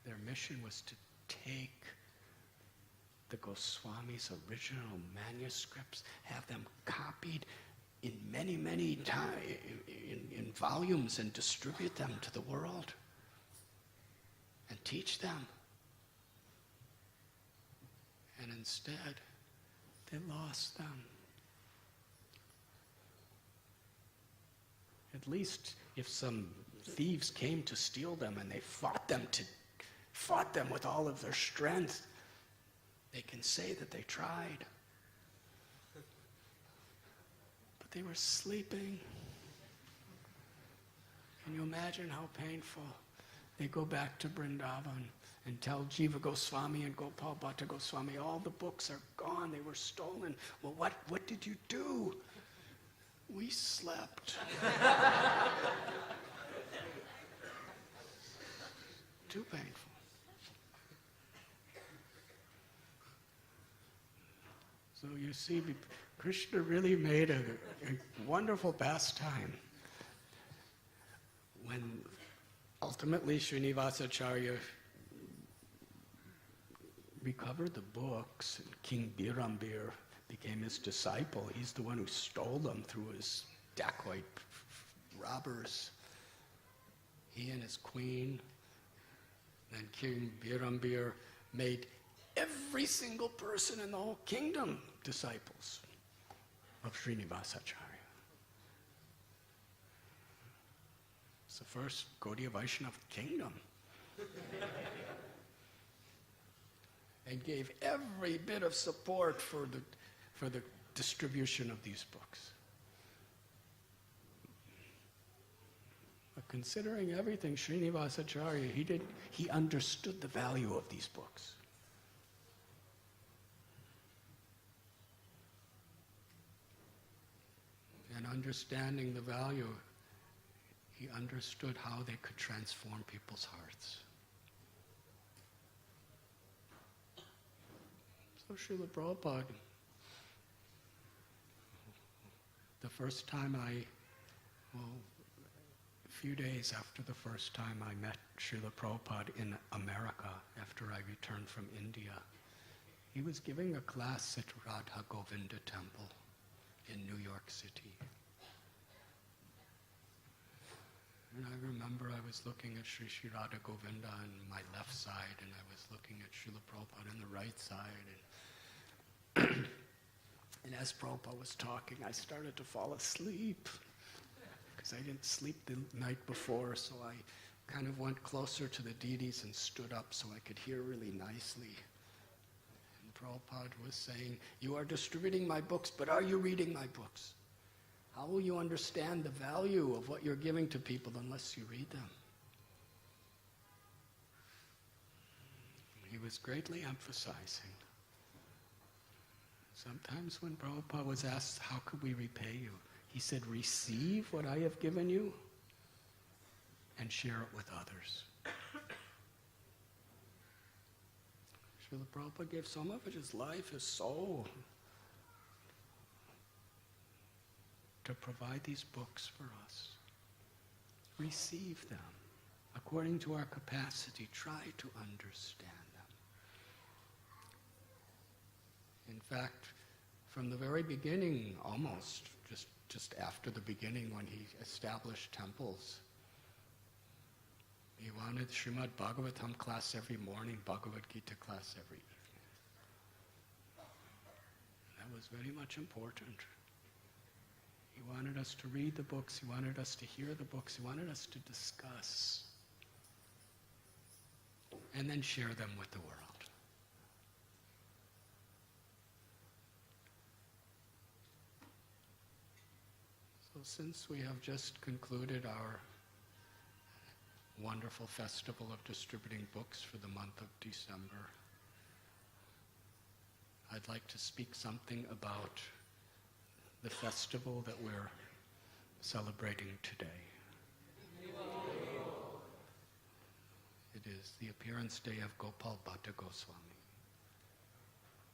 Their mission was to take the Goswami's original manuscripts, have them copied in many times, in volumes, and distribute them to the world and teach them. And instead, they lost them. At least if some thieves came to steal them and they fought them with all of their strength, they can say that they tried. But they were sleeping. Can you imagine how painful? They go back to Vrindavan and tell Jiva Goswami and Gopal Bhatta Goswami, all the books are gone, they were stolen. Well, what did you do? We slept. Too painful. So you see, Krishna really made a wonderful pastime. When ultimately Srinivasacharya recovered the books, and King Birambir became his disciple. He's the one who stole them through his dacoit robbers. He and his queen, and King Birambir made every single person in the whole kingdom disciples of Srinivasacharya. It's the first Gaudiya Vaishnava kingdom. And gave every bit of support for the distribution of these books. But considering everything, Srinivasacharya, he understood the value of these books. And understanding the value, he understood how they could transform people's hearts. So Srila Prabhupada, the first time a few days after the first time I met Srila Prabhupada in America after I returned from India, he was giving a class at Radha Govinda Temple in New York City. And I remember I was looking at Sri Radha Govinda on my left side, and I was looking at Srila Prabhupada on the right side. And as Prabhupada was talking, I started to fall asleep because I didn't sleep the night before, so I kind of went closer to the deities and stood up so I could hear really nicely. And Prabhupada was saying, "You are distributing my books, but are you reading my books? How will you understand the value of what you're giving to people unless you read them?" He was greatly emphasizing. Sometimes when Prabhupada was asked, "How could we repay you?" he said, "Receive what I have given you and share it with others." Srila Prabhupada gave so much of his life, his soul, to provide these books for us. Receive them according to our capacity. Try to understand them. In fact, from the very beginning, almost just after the beginning when he established temples, he wanted Srimad Bhagavatam class every morning, Bhagavad Gita class every evening. That was very much important. He wanted us to read the books, he wanted us to hear the books, he wanted us to discuss and then share them with the world. So since we have just concluded our wonderful festival of distributing books for the month of December, I'd like to speak something about the festival that we're celebrating today. It is the appearance day of Gopal Bhatta Goswami,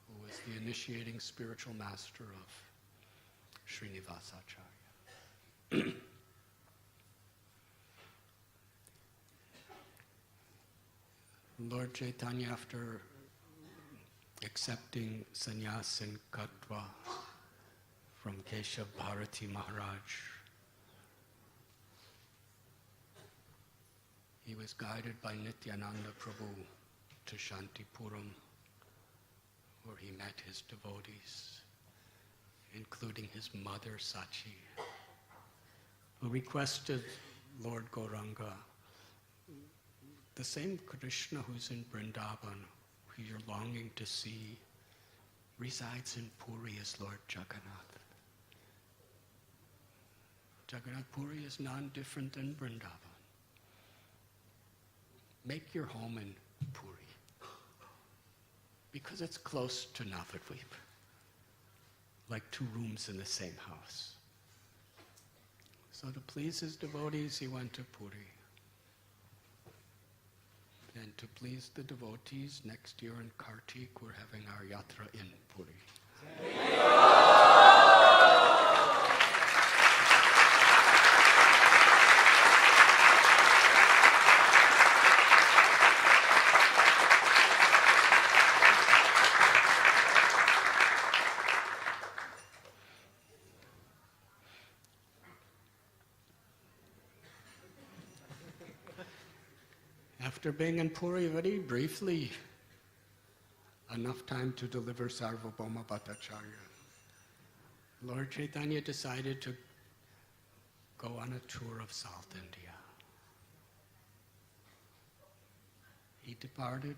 who was the initiating spiritual master of Srinivasacharya. Lord Chaitanya, after accepting sannyas and Katva from Keshav Bharati Maharaj, he was guided by Nityananda Prabhu to Shantipuram, where he met his devotees, including his mother Sachi, who requested Lord Gauranga, the same Krishna who's in Vrindavan, who you're longing to see, resides in Puri as Lord Jagannath. Jagannath Puri is none different than Vrindavan. Make your home in Puri, because it's close to Navadvip, like 2 rooms in the same house. So to please his devotees, he went to Puri. And to please the devotees, next year in Kartik, we're having our yatra in Puri. After being in Puri very briefly, enough time to deliver Sarvabhauma Bhattacharya, Lord Chaitanya decided to go on a tour of South India. He departed.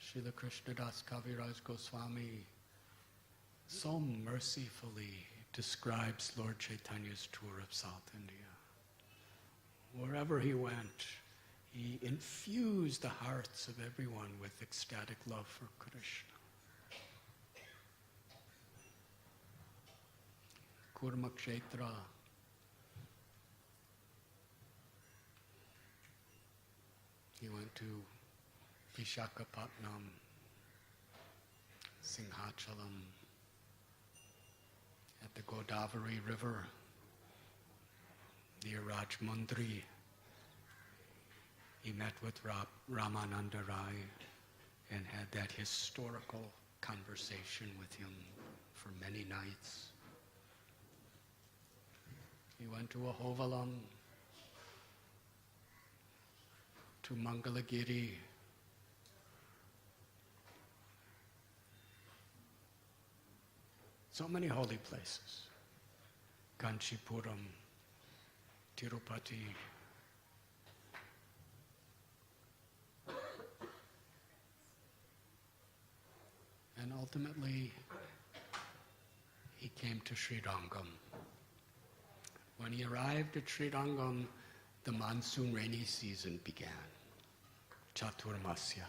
Srila Krishnadas Kaviraj Goswami so mercifully describes Lord Chaitanya's tour of South India. Wherever he went, he infused the hearts of everyone with ecstatic love for Krishna. Kurmakshetra, he went to Vishakhapatnam, Singhachalam, at the Godavari River, near Rajmundri. He met with Ramananda Rai and had that historical conversation with him for many nights. He went to Ahovalam, to Mangalagiri, so many holy places. Kanchipuram, Tirupati. And ultimately, he came to Srirangam. When he arrived at Srirangam, the monsoon rainy season began, Chaturmasya.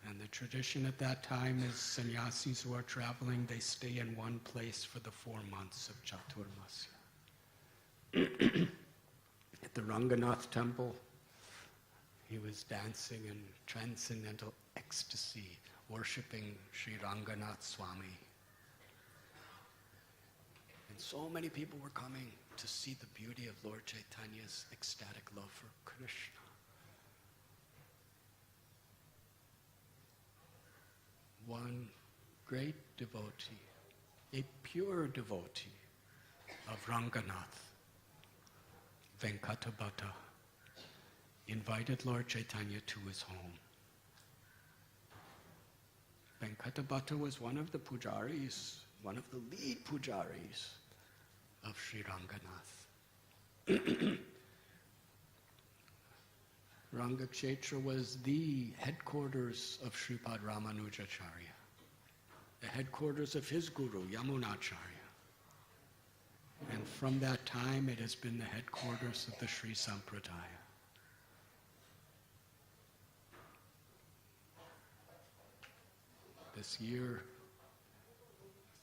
And the tradition at that time is sannyasis who are traveling, they stay in one place for the 4 months of Chaturmasya. At the Ranganath temple, he was dancing in transcendental ecstasy, worshipping Sri Ranganath Swami. And so many people were coming to see the beauty of Lord Chaitanya's ecstatic love for Krishna. One great devotee, a pure devotee of Ranganath, Venkatabhatta, invited Lord Chaitanya to his home. Venkatabhatta was one of the pujaris, one of the lead pujaris of Sri Ranganath. Rangakshetra was the headquarters of Sripad Ramanujacharya. the headquarters of his guru, Yamunacharya. And from that time, it has been the headquarters of the Sri Sampradaya. This year,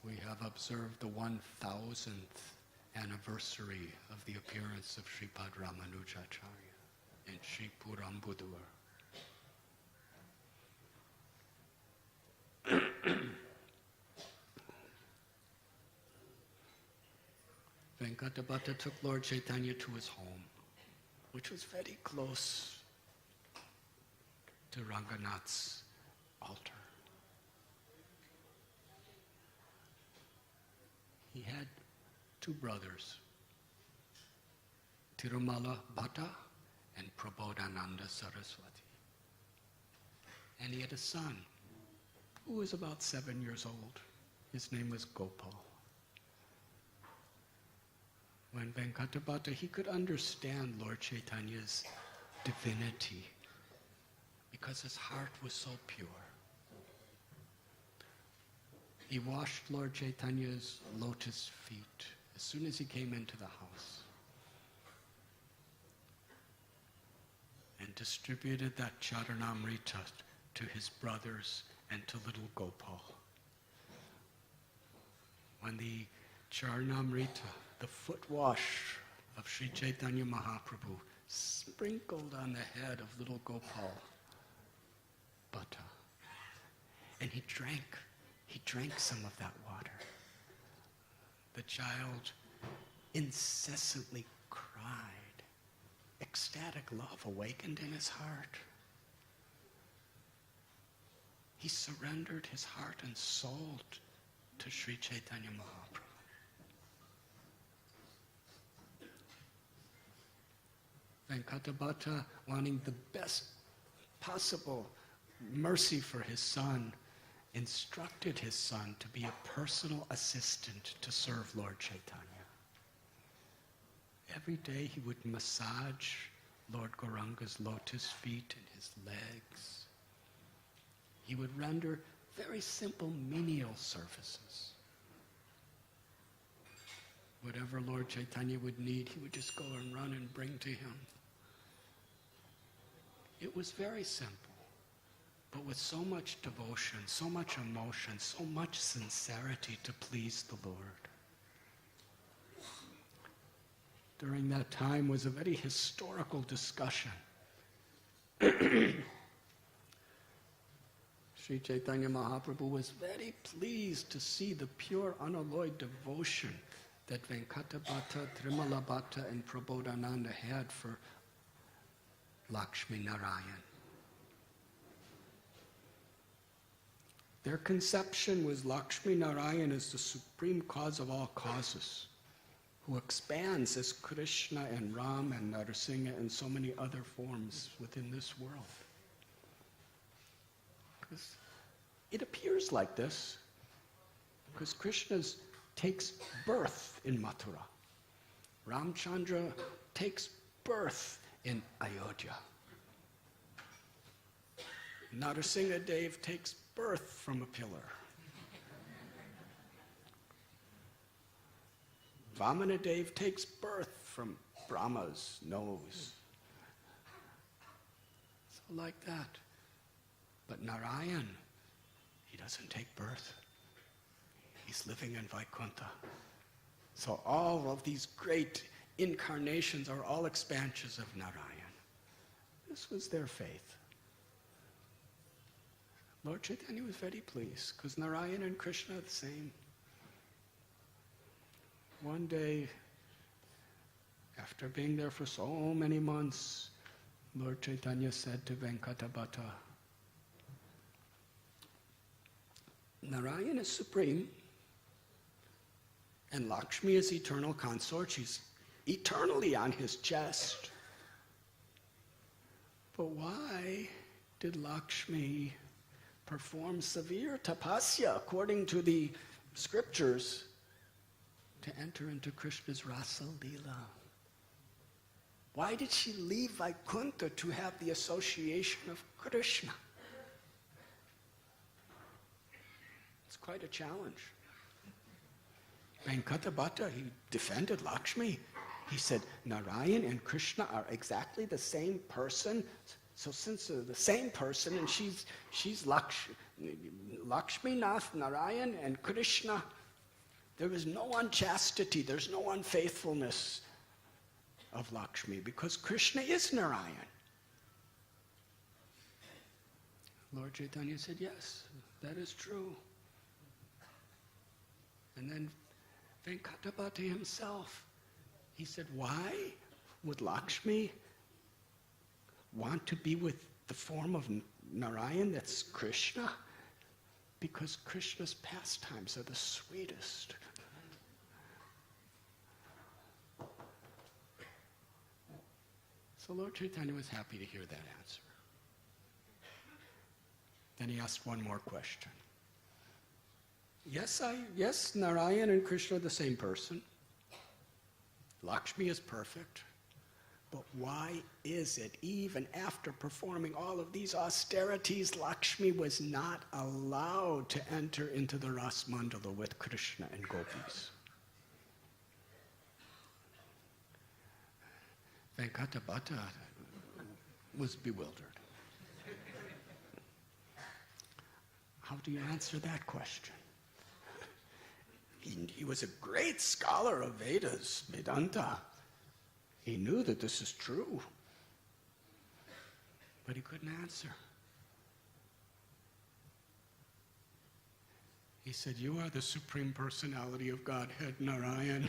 we have observed the 1000th anniversary of the appearance of Sripad Ramanujacharya in Sri Purambudur. Venkatabhatta took Lord Chaitanya to his home, which was very close to Ranganath's altar. He had two brothers, Tirumala Bhatta and Prabodhananda Saraswati. And he had a son who was about 7 years old. His name was Gopal. When Venkatabhatta, he could understand Lord Chaitanya's divinity because his heart was so pure. He washed Lord Chaitanya's lotus feet as soon as he came into the house and distributed that Charanamrita to his brothers and to little Gopal. When the Charanamrita, the foot wash of Sri Chaitanya Mahaprabhu, sprinkled on the head of little Gopal Bhatta, and he drank some of that water. The child incessantly cried. Ecstatic love awakened in his heart. He surrendered his heart and soul to Sri Chaitanya Mahaprabhu. Venkatabhatta, wanting the best possible mercy for his son, instructed his son to be a personal assistant to serve Lord Chaitanya. Every day he would massage Lord Gauranga's lotus feet and his legs. He would render very simple menial services. Whatever Lord Chaitanya would need, he would just go and run and bring to him. It was very simple, but with so much devotion, so much emotion, so much sincerity to please the Lord. During that time was a very historical discussion. Sri Chaitanya Mahaprabhu was very pleased to see the pure, unalloyed devotion that Venkatabhatta, Trimala Bhatta, and Prabodhananda had for Lakshmi Narayan. Their conception was Lakshmi Narayan as the supreme cause of all causes, who expands as Krishna and Ram and Narasimha and so many other forms within this world. Because it appears like this, because Krishna takes birth in Mathura. Ramchandra takes birth in Ayodhya. Narasimha Dev takes birth from a pillar. Vamana Dev takes birth from Brahma's nose. So like that. But Narayan, he doesn't take birth. He's living in Vaikuntha. So all of these great incarnations are all expansions of Narayan. This was their faith. Lord Chaitanya was very pleased because Narayan and Krishna are the same. One day, after being there for so many months, Lord Chaitanya said to Venkatabhatta, Narayan is supreme, and Lakshmi is eternal consort. She's eternally on his chest. But why did Lakshmi perform severe tapasya according to the scriptures to enter into Krishna's Rasa Leela? Why did she leave Vaikuntha to have the association of Krishna? It's quite a challenge. Venkata Bhatta, he defended Lakshmi. He said, Narayan and Krishna are exactly the same person. So since they're the same person, and she's Lakshmi Nath, Narayan, and Krishna, there is no unchastity, there's no unfaithfulness of Lakshmi, because Krishna is Narayan. Lord Chaitanya said, yes, that is true. And then Venkatapati himself, he said, why would Lakshmi want to be with the form of Narayan that's Krishna? Because Krishna's pastimes are the sweetest. So Lord Chaitanya was happy to hear that answer. Then he asked one more question. Yes, Narayan and Krishna are the same person. Lakshmi is perfect. But why is it, even after performing all of these austerities, Lakshmi was not allowed to enter into the Ras Mandala with Krishna and gopis? Venkatapati was bewildered. How do you answer that question? He was a great scholar of Vedas, Vedanta. He knew that this is true, but he couldn't answer. He said, you are the Supreme Personality of Godhead, Narayan,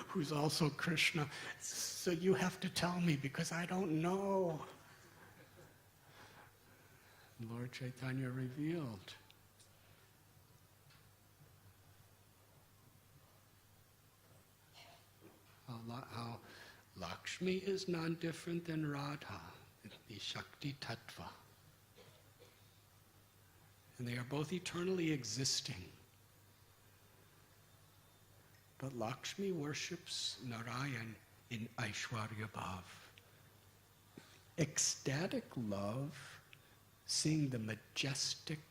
who's also Krishna, so you have to tell me because I don't know. Lord Chaitanya revealed, how Lakshmi is none different than Radha, the Shakti Tattva. And they are both eternally existing. But Lakshmi worships Narayan in Aishwarya Bhav. Ecstatic love, seeing the majestic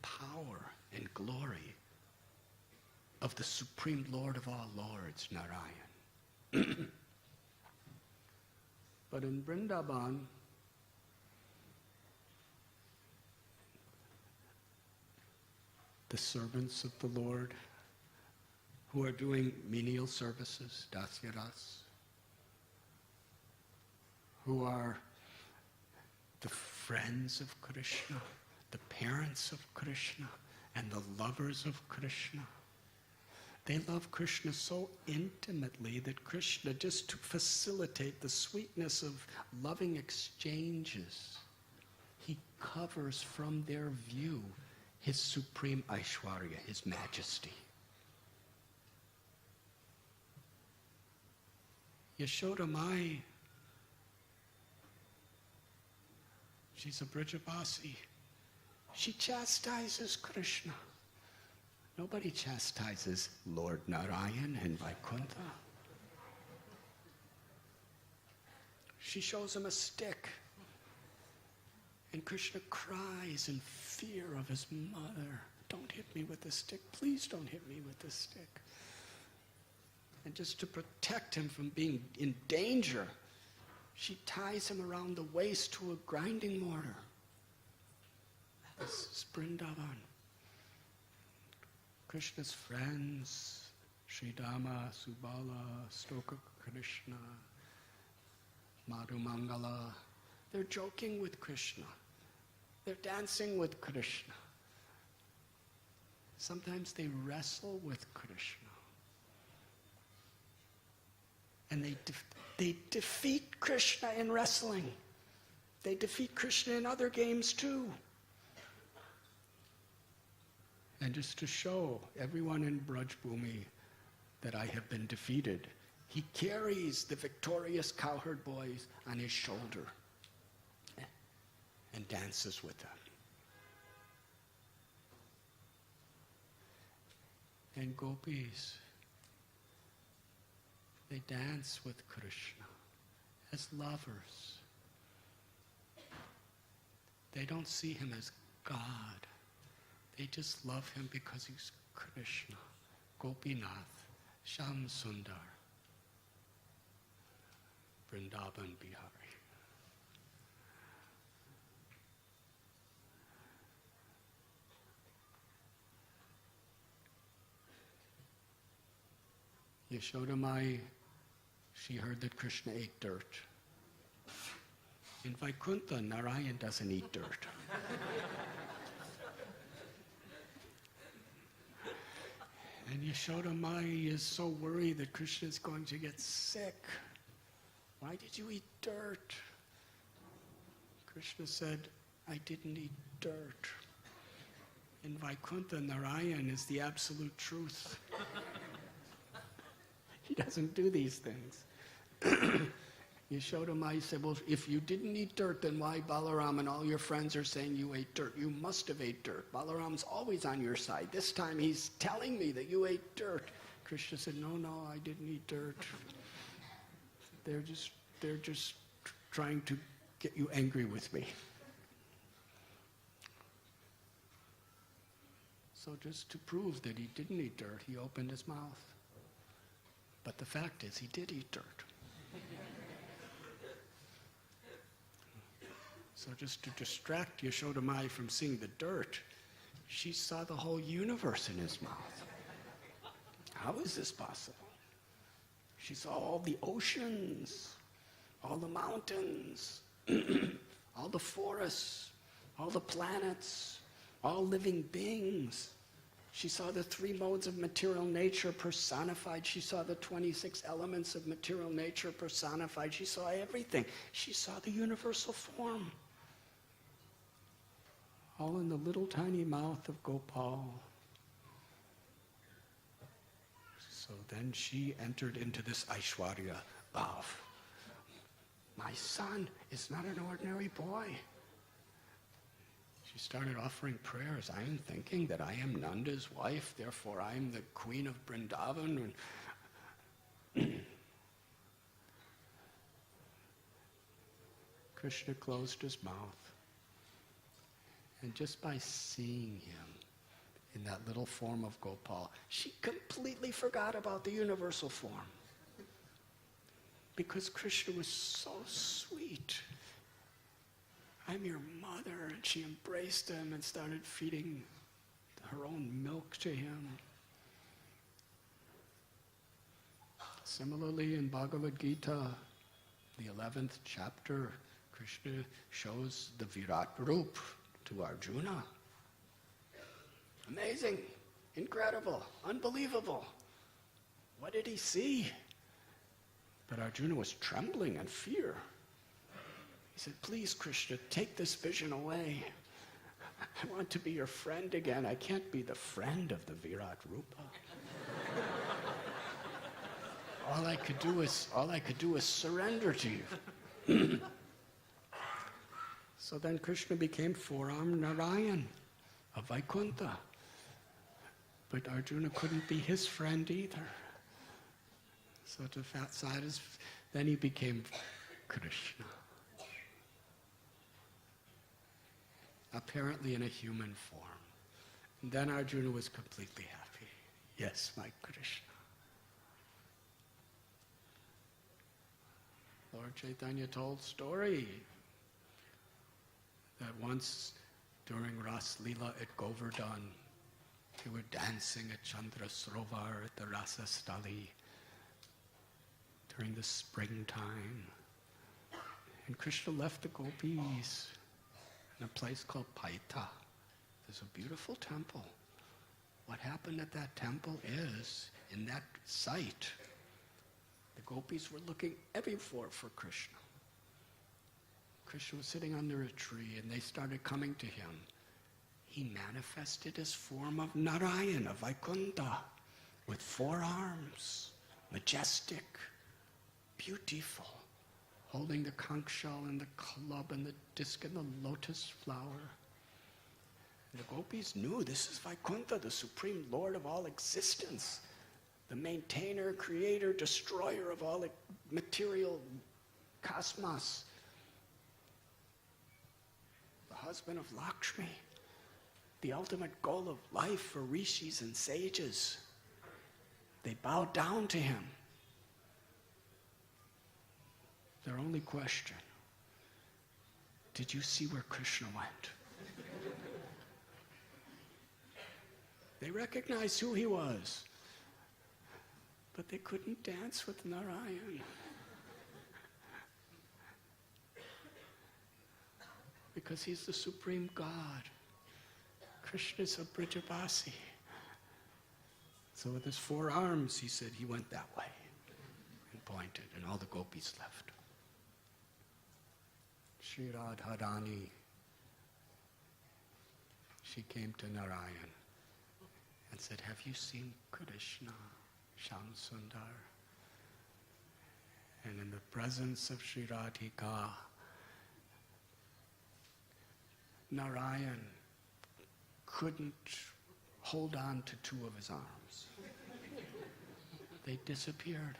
power and glory of the Supreme Lord of all Lords, Narayan. But in Vrindavan, the servants of the Lord who are doing menial services, dasyaras, who are the friends of Krishna, the parents of Krishna, and the lovers of Krishna. They love Krishna so intimately that Krishna, just to facilitate the sweetness of loving exchanges, he covers from their view his supreme Aishwarya, his majesty. Yashoda Mai, she's a Brajabasi. She chastises Krishna. Nobody chastises Lord Narayan in Vaikuntha. She shows him a stick, and Krishna cries in fear of his mother. Don't hit me with the stick. Please don't hit me with the stick. And just to protect him from being in danger, she ties him around the waist to a grinding mortar. This is Vrindavan. Krishna's friends, Sridama, Subala, Stoka Krishna, Madhu Mangala, they're joking with Krishna. They're dancing with Krishna. Sometimes they wrestle with Krishna. And they defeat Krishna in wrestling. They defeat Krishna in other games too. And just to show everyone in Braj Bhumi that I have been defeated, he carries the victorious cowherd boys on his shoulder and dances with them. And gopis, they dance with Krishna as lovers. They don't see him as God. They just love him because he's Krishna, Gopinath, Sham Sundar, Vrindavan Bihari. Yashoda Mai, she heard that Krishna ate dirt. In Vaikuntha, Narayan doesn't eat dirt. And Yashoda Mai is so worried that Krishna is going to get sick. Why did you eat dirt? Krishna said, I didn't eat dirt. In Vaikuntha, Narayan is the absolute truth. He doesn't do these things. Yashoda Mai said, well, if you didn't eat dirt, then why Balaram and all your friends are saying you ate dirt? You must have ate dirt. Balaram's always on your side. This time he's telling me that you ate dirt. Krishna said, no, I didn't eat dirt. They're just trying to get you angry with me. So just to prove that he didn't eat dirt, he opened his mouth. But the fact is, he did eat dirt. So just to distract Yashoda Mai from seeing the dirt, she saw the whole universe in his mouth. How is this possible? She saw all the oceans, all the mountains, all the forests, all the planets, all living beings. She saw the 3 modes of material nature personified. She saw the 26 elements of material nature personified. She saw everything. She saw the universal form. All in the little tiny mouth of Gopal. So then she entered into this Aishwarya bhav. My son is not an ordinary boy. She started offering prayers. I am thinking that I am Nanda's wife, therefore I am the queen of Vrindavan. Krishna closed his mouth. And just by seeing him in that little form of Gopal, she completely forgot about the universal form. Because Krishna was so sweet. I'm your mother, and she embraced him and started feeding her own milk to him. Similarly, in Bhagavad Gita, the 11th chapter, Krishna shows the Virat Rup to Arjuna. Amazing, incredible, unbelievable. What did he see? But Arjuna was trembling in fear. He said, please, Krishna, take this vision away. I want to be your friend again. I can't be the friend of the Virat Rupa. All I could do is surrender to you. So then Krishna became four-armed Narayan of Vaikuntha. But Arjuna couldn't be his friend either. So to then he became Krishna. Apparently in a human form. And then Arjuna was completely happy. Yes, my Krishna. Lord Chaitanya told story that once during Ras Leela at Govardhan, they were dancing at Chandra Srovar at the Rasa Stali during the springtime. And Krishna left the gopis in a place called Paita. There's a beautiful temple. What happened at that temple is, in that site, the gopis were looking everywhere for Krishna. Krishna was sitting under a tree and they started coming to him. He manifested his form of Narayana, Vaikuntha, with 4 arms, majestic, beautiful, holding the conch shell and the club and the disc and the lotus flower. And the gopis knew this is Vaikuntha, the supreme lord of all existence, the maintainer, creator, destroyer of all material cosmos, the husband of Lakshmi. the ultimate goal of life for rishis and sages. They bowed down to him. Their only question, did you see where Krishna went? They recognized who he was, but they couldn't dance with Narayan. Because he's the supreme God. Krishna is a Brijavasi. So with his 4 arms, he said he went that way and pointed, and all the gopis left. Sri Radharani, she came to Narayan and said, have you seen Krishna, Shyam Sundar? And in the presence of Sri Radhika, Narayan couldn't hold on to 2 of his arms. They disappeared.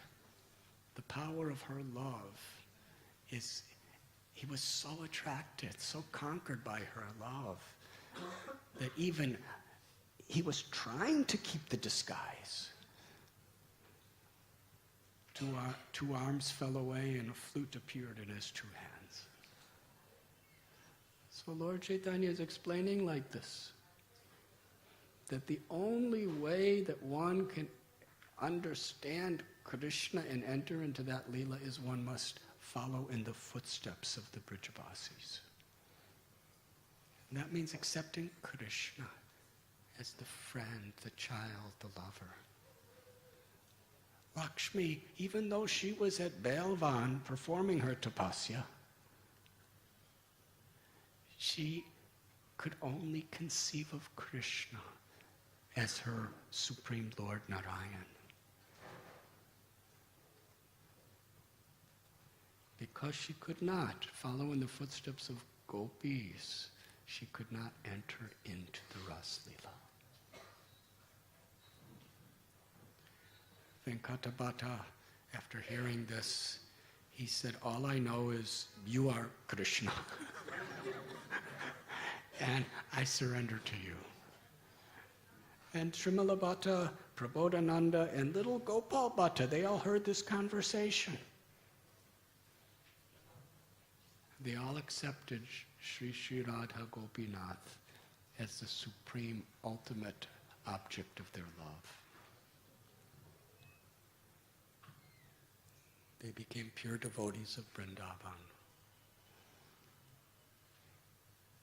The power of her love is, he was so attracted, so conquered by her love, that even he was trying to keep the disguise. 2 arms fell away and a flute appeared in his 2 hands. So Lord Chaitanya is explaining like this, that the only way that one can understand Krishna and enter into that Leela is one must follow in the footsteps of the Brijavasis. And that means accepting Krishna as the friend, the child, the lover. Lakshmi, even though she was at Bailvan performing her tapasya, she could only conceive of Krishna as her Supreme Lord Narayan. Because she could not follow in the footsteps of gopis, she could not enter into the Ras Leela. Venkatabhata, after hearing this, he said, all I know is you are Krishna. And I surrender to you. And Srimala Bhatta, Prabodhananda, and little Gopal Bhatta, they all heard this conversation. They all accepted Sri Sri Radha Gopinath as the supreme, ultimate object of their love. They became pure devotees of Vrindavan.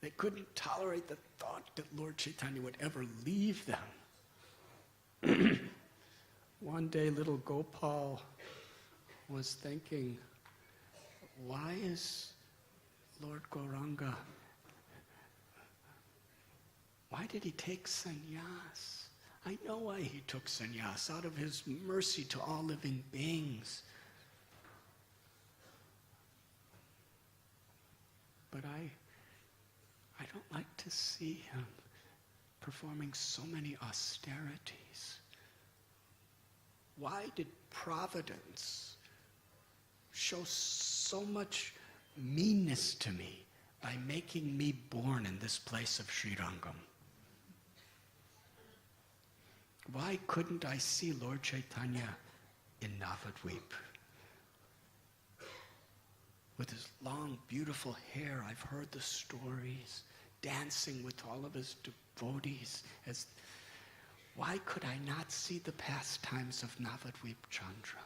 They couldn't tolerate the thought that Lord Chaitanya would ever leave them. One day, little Gopal was thinking, why is Lord Gauranga, why did he take sannyas? I know why he took sannyas, out of his mercy to all living beings. But I don't like to see him performing so many austerities. Why did Providence show so much meanness to me by making me born in this place of Srirangam? Why couldn't I see Lord Chaitanya in Navadvip? With his long, beautiful hair, I've heard the stories, dancing with all of his devotees. Why could I not see the pastimes of Navadvip Chandra?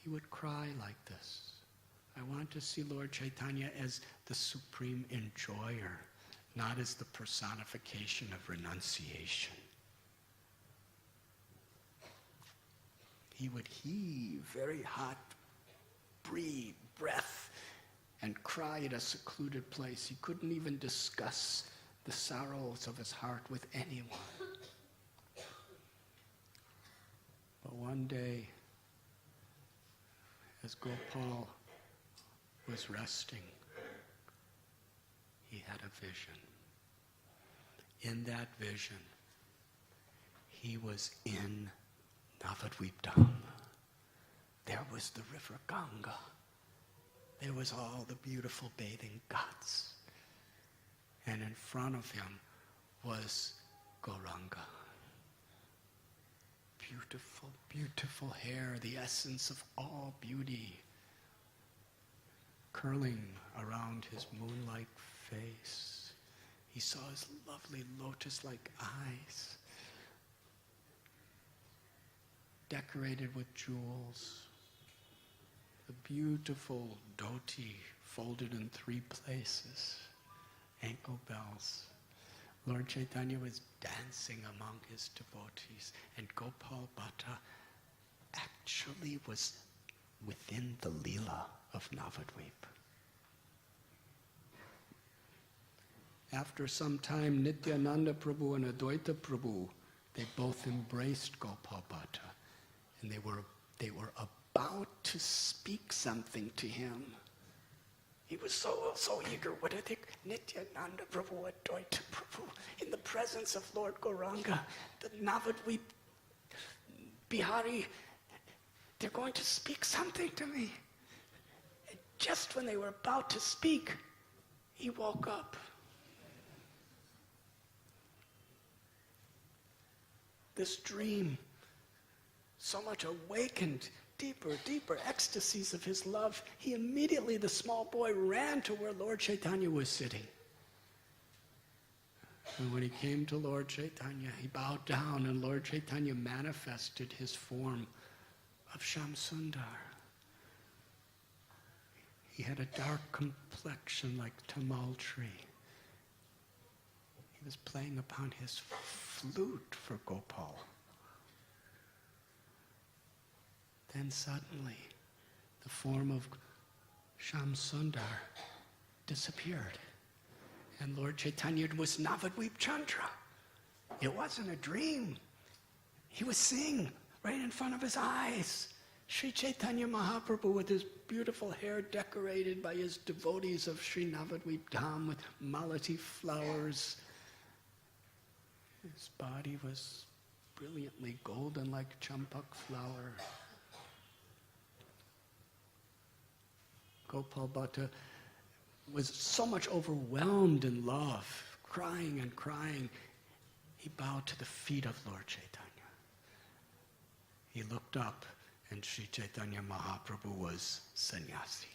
He would cry like this. I want to see Lord Chaitanya as the supreme enjoyer, not as the personification of renunciation. He would heave very hot breath and cry at a secluded place. He couldn't even discuss the sorrows of his heart with anyone. But one day, as Gopal was resting, he had a vision. In that vision, he was in Navadvip Dham. There was the river Ganga. There was all the beautiful bathing ghats. and in front of him was Gauranga. Beautiful, beautiful hair, the essence of all beauty, curling around his moonlight face. He saw his lovely lotus-like eyes, decorated with jewels, the beautiful dhoti folded in 3 places, ankle bells. Lord Chaitanya was dancing among his devotees, and Gopal Bhatta actually was within the Leela of Navadvip. After some time, Nityananda Prabhu and Advaita Prabhu, they both embraced Gopal Bhatta, and they were about to speak something to him. He was so eager. What did they? Nityananda Prabhu, Advaita Prabhu, in the presence of Lord Gauranga, the Navadvip Bihari, they're going to speak something to me. And just when they were about to speak, he woke up. This dream, so much awakened, deeper ecstasies of his love. He immediately, the small boy, ran to where Lord Chaitanya was sitting. And when he came to Lord Chaitanya, he bowed down, and Lord Chaitanya manifested his form of Shamsundar. He had a dark complexion like Tamal tree. He was playing upon his flute for Gopal. Then suddenly, the form of Shamsundar disappeared. And Lord Chaitanya was Navadvip Chandra. It wasn't a dream. He was seeing right in front of his eyes. Sri Chaitanya Mahaprabhu with his beautiful hair decorated by his devotees of Sri Navadvip Dham with malati flowers. His body was brilliantly golden like champak flower. Gopal Bhatta was so much overwhelmed in love, crying and crying. He bowed to the feet of Lord Chaitanya. He looked up, and Sri Chaitanya Mahaprabhu was sannyasi,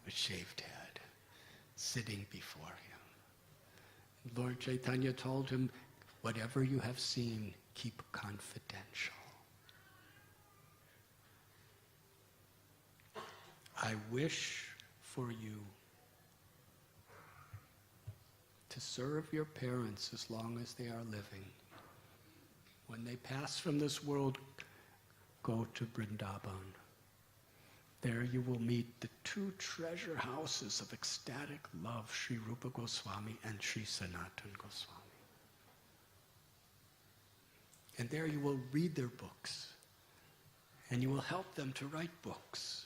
with shaved head, sitting before him. Lord Chaitanya told him, whatever you have seen, keep confidential. I wish for you to serve your parents as long as they are living. When they pass from this world, go to Vrindavan. There you will meet the 2 treasure houses of ecstatic love, Sri Rupa Goswami and Sri Sanatan Goswami. And there you will read their books, and you will help them to write books.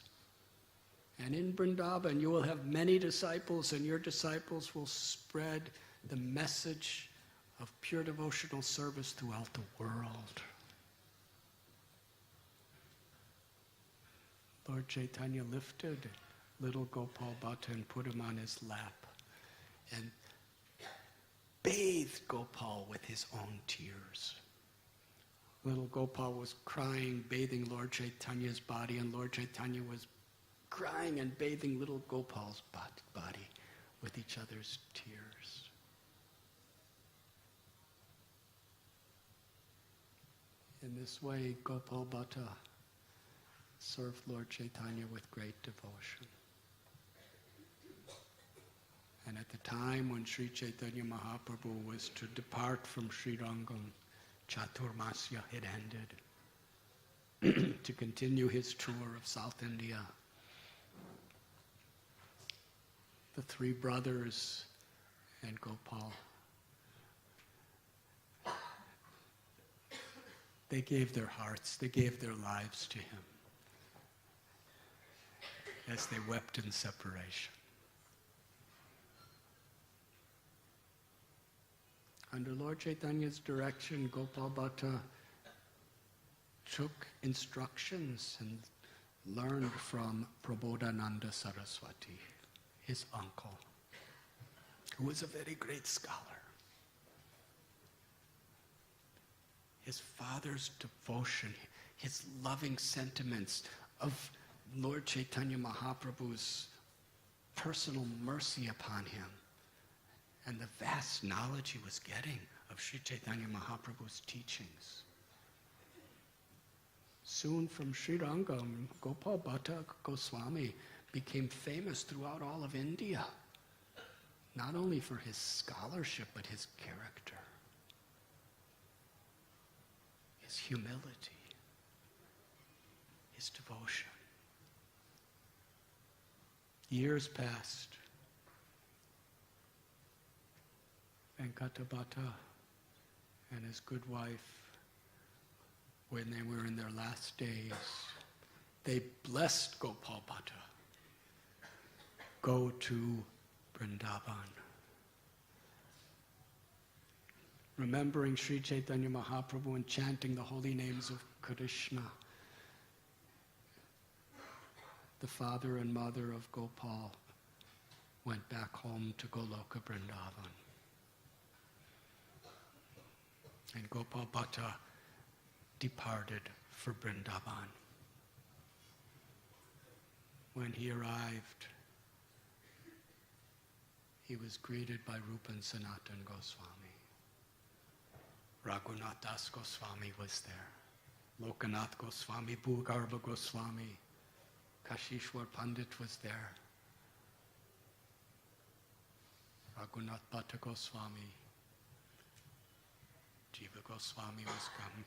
And in Vrindavan, you will have many disciples, and your disciples will spread the message of pure devotional service throughout the world. Lord Chaitanya lifted little Gopal Bhatta and put him on his lap and bathed Gopal with his own tears. Little Gopal was crying, bathing Lord Chaitanya's body, and Lord Chaitanya was crying and bathing little Gopal's body with each other's tears. In this way, Gopal Bhatta served Lord Chaitanya with great devotion. And at the time when Sri Chaitanya Mahaprabhu was to depart from Sri Rangam, Chaturmasya had ended to continue his tour of South India. The 3 brothers and Gopal, they gave their hearts, they gave their lives to him as they wept in separation. Under Lord Chaitanya's direction, Gopal Bhatta took instructions and learned from Prabodhananda Saraswati, his uncle, who was a very great scholar. His father's devotion, his loving sentiments of Lord Chaitanya Mahaprabhu's personal mercy upon him, and the vast knowledge he was getting of Sri Chaitanya Mahaprabhu's teachings. Soon from Sri Rangam, Gopal Bhatta Goswami became famous throughout all of India, not only for his scholarship, but his character, his humility, his devotion. Years passed. Venkata Bhatta and his good wife, when they were in their last days, they blessed Gopal Bhatta. Go to Vrindavan. Remembering Sri Chaitanya Mahaprabhu and chanting the holy names of Krishna, the father and mother of Gopal went back home to Goloka Vrindavan. And Gopal Bhatta departed for Vrindavan. When he arrived, he was greeted by Rupa and Sanatan Goswami. Radhanath Das Goswami was there. Lokanath Goswami, Bhugarbha Goswami, Kashishwar Pandit was there. Radhanath Bhatta Goswami, Jiva Goswami was come.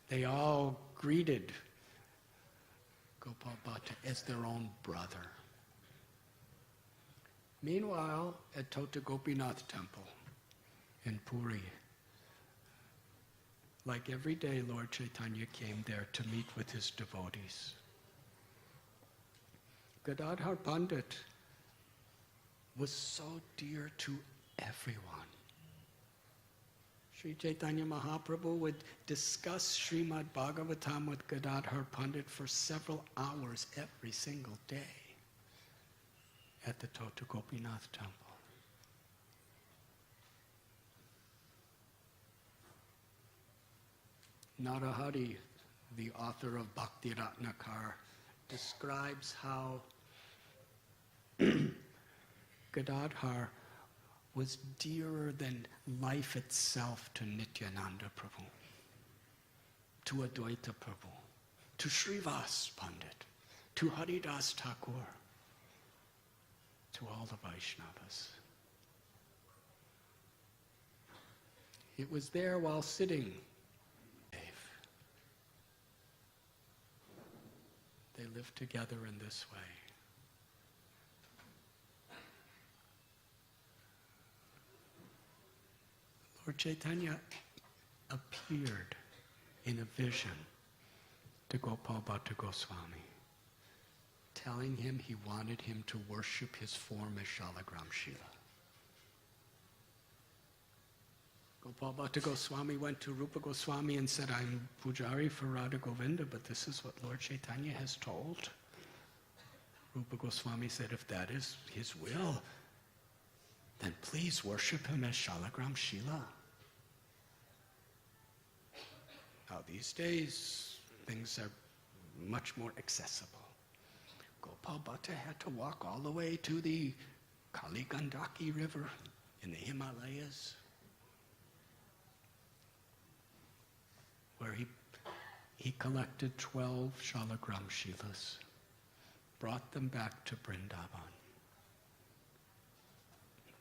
They all greeted Gopal Bhatta as their own brother. Meanwhile, at Tota Gopinath temple in Puri, like every day, Lord Chaitanya came there to meet with his devotees. Gadadhar Pandit was so dear to everyone. Sri Chaitanya Mahaprabhu would discuss Srimad Bhagavatam with Gadadhar Pandit for several hours every single day at the Tota Gopinath temple. Narahari, the author of Bhakti Ratnakar, describes how Gadadhar was dearer than life itself to Nityananda Prabhu, to Advaita Prabhu, to Srivas Pandit, to Haridas Thakur, to all the Vaishnavas. It was there while sitting. They lived together in this way. Lord Chaitanya appeared in a vision to Gopal Bhatta Goswami, telling him he wanted him to worship his form as Shalagram Shila. Gopal Bhatta Goswami went to Rupa Goswami and said, I'm Pujari for Radha Govinda, but this is what Lord Chaitanya has told. Rupa Goswami said, if that is his will, then please worship him as Shalagram Shila. Now these days, things are much more accessible. Gopal Bhatta had to walk all the way to the Kali Gandaki River in the Himalayas, where he collected 12 Shalagram Shilas, brought them back to Vrindavan.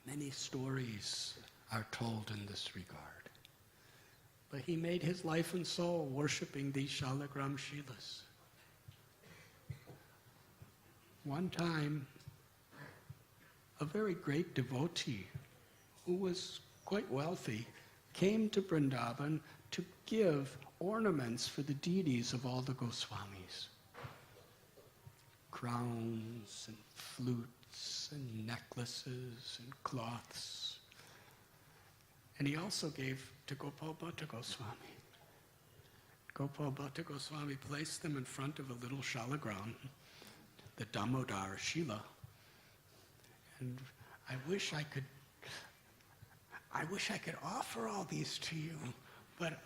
Many stories are told in this regard. But he made his life and soul worshiping these Shalagram Shilas. One time, a very great devotee who was quite wealthy came to Vrindavan to give ornaments for the deities of all the Goswamis. Crowns and flutes and necklaces and cloths. And he also gave to Gopal Bhatta Goswami. Gopal Bhatta Goswami placed them in front of a little shalagram, the Damodar Shila. And I wish I could I wish I could offer all these to you, but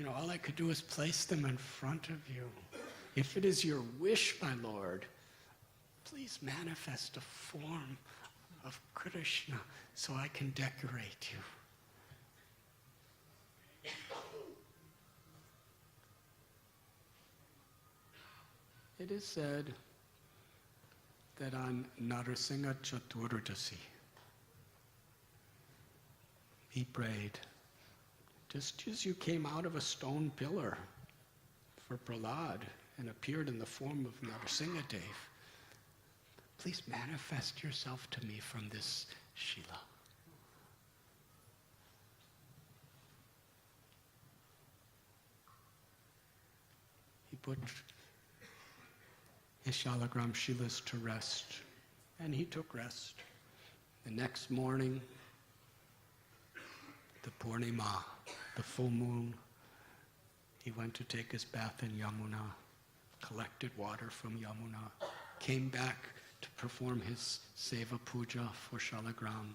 all I could do is place them in front of you. If it is your wish, my Lord, please manifest a form of Krishna so I can decorate you. It is said that on Narasingha Chaturdasi, he prayed, just as you came out of a stone pillar for Prahlad and appeared in the form of Narasingha Dev, please manifest yourself to me from this Shila. He put his Shalagram Shilas to rest, and he took rest. The next morning, the Purnima, the full moon, he went to take his bath in Yamuna, collected water from Yamuna, came back to perform his Seva Puja for Shalagram.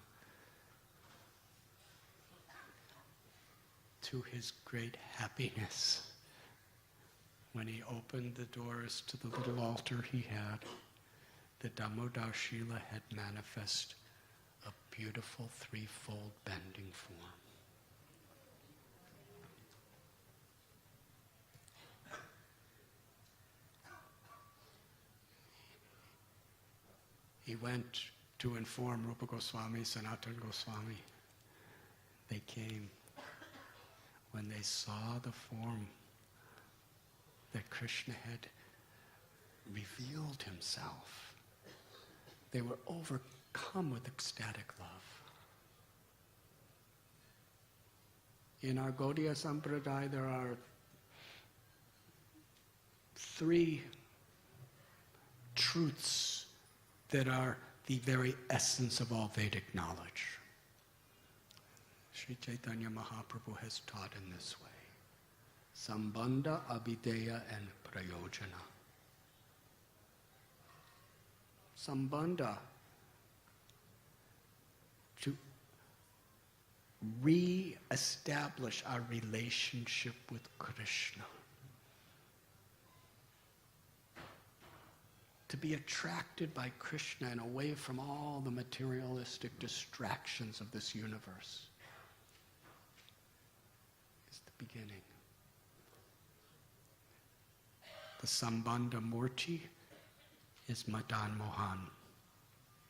To his great happiness, when he opened the doors to the little altar he had, the Damodar Shila had manifest a beautiful threefold bending form. He went to inform Rupa Goswami, Sanatana Goswami. They came. When they saw the form that Krishna had revealed himself, they were overcome with ecstatic love. In our Gaudiya Sampradaya, there are 3 truths that are the very essence of all Vedic knowledge. Sri Chaitanya Mahaprabhu has taught in this way. Sambandha, Abhideya, and Prayojana. Sambandha, to re-establish our relationship with Krishna. To be attracted by Krishna and away from all the materialistic distractions of this universe is the beginning. The Sambandha Murti is Madan Mohan.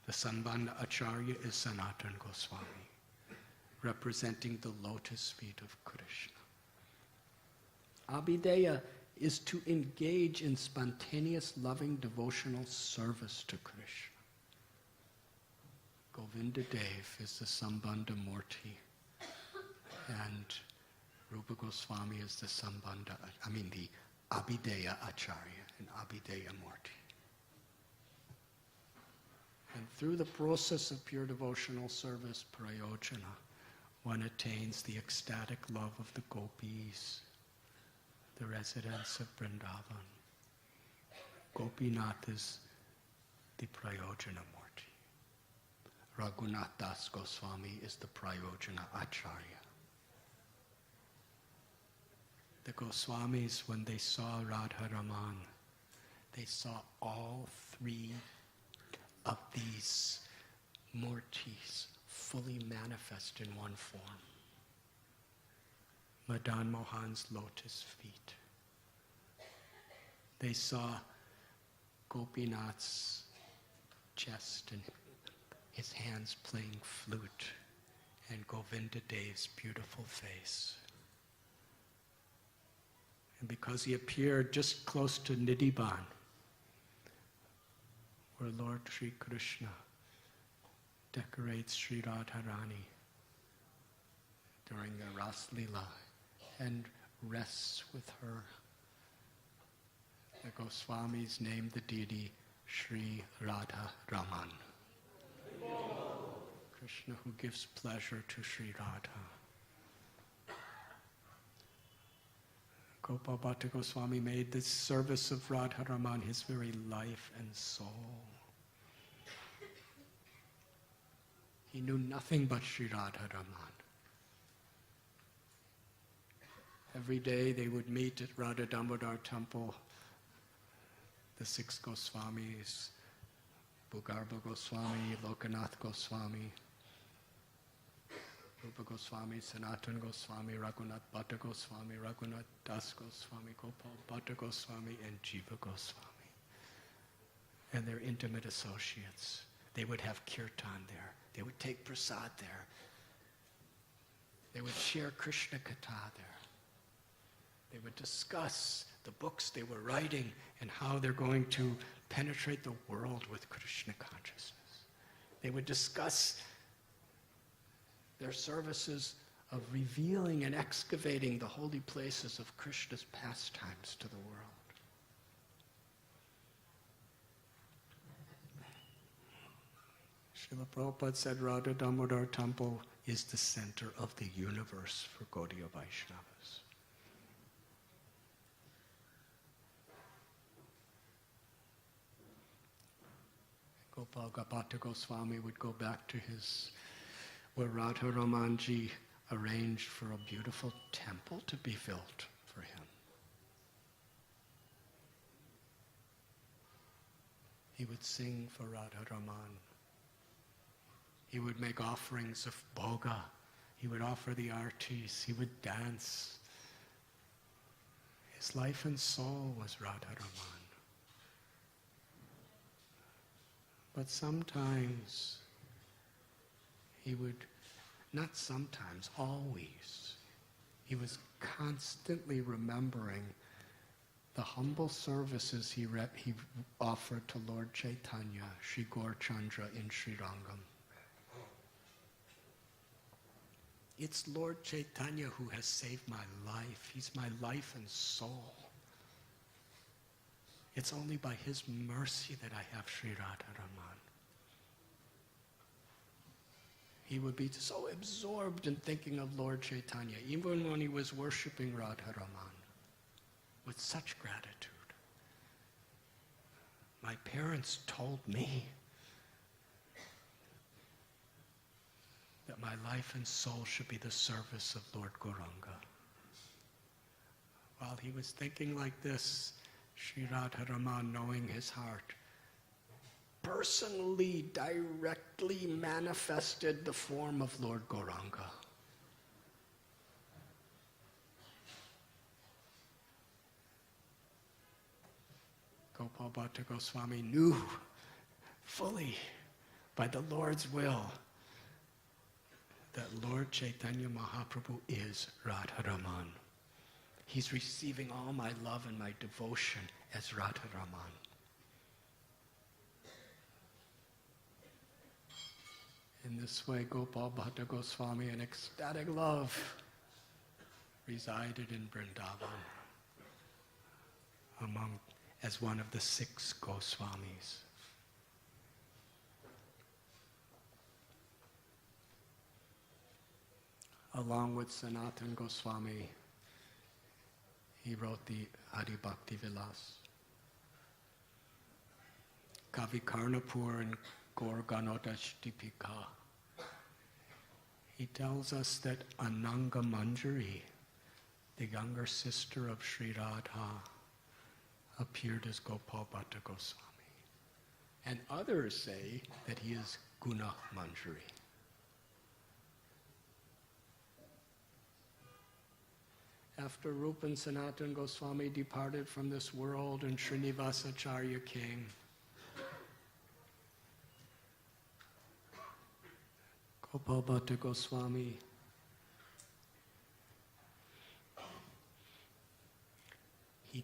The Sambandha Acharya is Sanatana Goswami, representing the lotus feet of Krishna. Abhideya is to engage in spontaneous, loving, devotional service to Krishna. Govinda Dev is the Sambandha Murti, and Rupa Goswami is the the Abhideya Acharya and Abhideya Murti. And through the process of pure devotional service, Prayojana, one attains the ecstatic love of the gopis, the residents of Vrindavan. Gopinath is the Prayojana Murti. Radhanath Das Goswami is the Prayojana Acharya. The Goswamis, when they saw Radharaman, they saw all 3 of these murtis fully manifest in one form. Madan Mohan's lotus feet. They saw Gopinath's chest and his hands playing flute, and Govinda Dev's beautiful face. And because he appeared just close to Nidhiban, where Lord Sri Krishna decorates Sri Radharani during the Ras Leela and rests with her, the Goswamis named the deity Sri Radha Raman. Krishna who gives pleasure to Sri Radha. Gopal Bhatta Goswami made this service of Radha Raman his very life and soul. He knew nothing but Sri Radha Raman. Every day they would meet at Radha Damodar temple, the 6 Goswamis, Bhugarbha Goswami, Lokanath Goswami, Rupa Goswami, Sanatan Goswami, Raghunath Bhatta Goswami, Raghunath Das Goswami, Gopal Bhatta Goswami, and Jiva Goswami. And their intimate associates. They would have kirtan there. They would take prasad there. They would share Krishna Katha there. They would discuss the books they were writing and how they're going to penetrate the world with Krishna consciousness. They would discuss their services of revealing and excavating the holy places of Krishna's pastimes to the world. Srila Prabhupada said Radha Damodar temple is the center of the universe for Gaudiya Vaishnavas. Gopal Bhatta Goswami would go back to where Radha Ramanji arranged for a beautiful temple to be built for him. He would sing for Radha Raman. He would make offerings of bhoga. He would offer the artis. He would dance. His life and soul was Radha Raman. But sometimes he would, not sometimes, always, he was constantly remembering the humble services he offered to Lord Chaitanya, Shri Gaur Chandra in Sri Rangam. It's Lord Chaitanya who has saved my life. He's my life and soul. It's only by his mercy that I have Sri Radharaman. He would be so absorbed in thinking of Lord Chaitanya, even when he was worshipping Radharaman, with such gratitude. My parents told me that my life and soul should be the service of Lord Gauranga. While he was thinking like this, Sri Radharaman, knowing his heart, personally, directly manifested the form of Lord Gauranga. Gopal Bhatta Goswami knew fully, by the Lord's will, that Lord Chaitanya Mahaprabhu is Radharaman. He's receiving all my love and my devotion as Radharaman. In this way, Gopal Bhatta Goswami, in ecstatic love, resided in Vrindavan as one of the 6 Goswamis. Along with Sanatan Goswami, he wrote the Adi Bhakti Vilas. Kavi Karnapur and Gaur Ganodashtipika. He tells us that Ananga Manjari, the younger sister of Sri Radha, appeared as Gopal Bhatta Goswami. And others say that he is Guna Manjari. After Rupa and Sanatan Goswami departed from this world and Srinivasacharya came, Gopal Bhatta Goswami he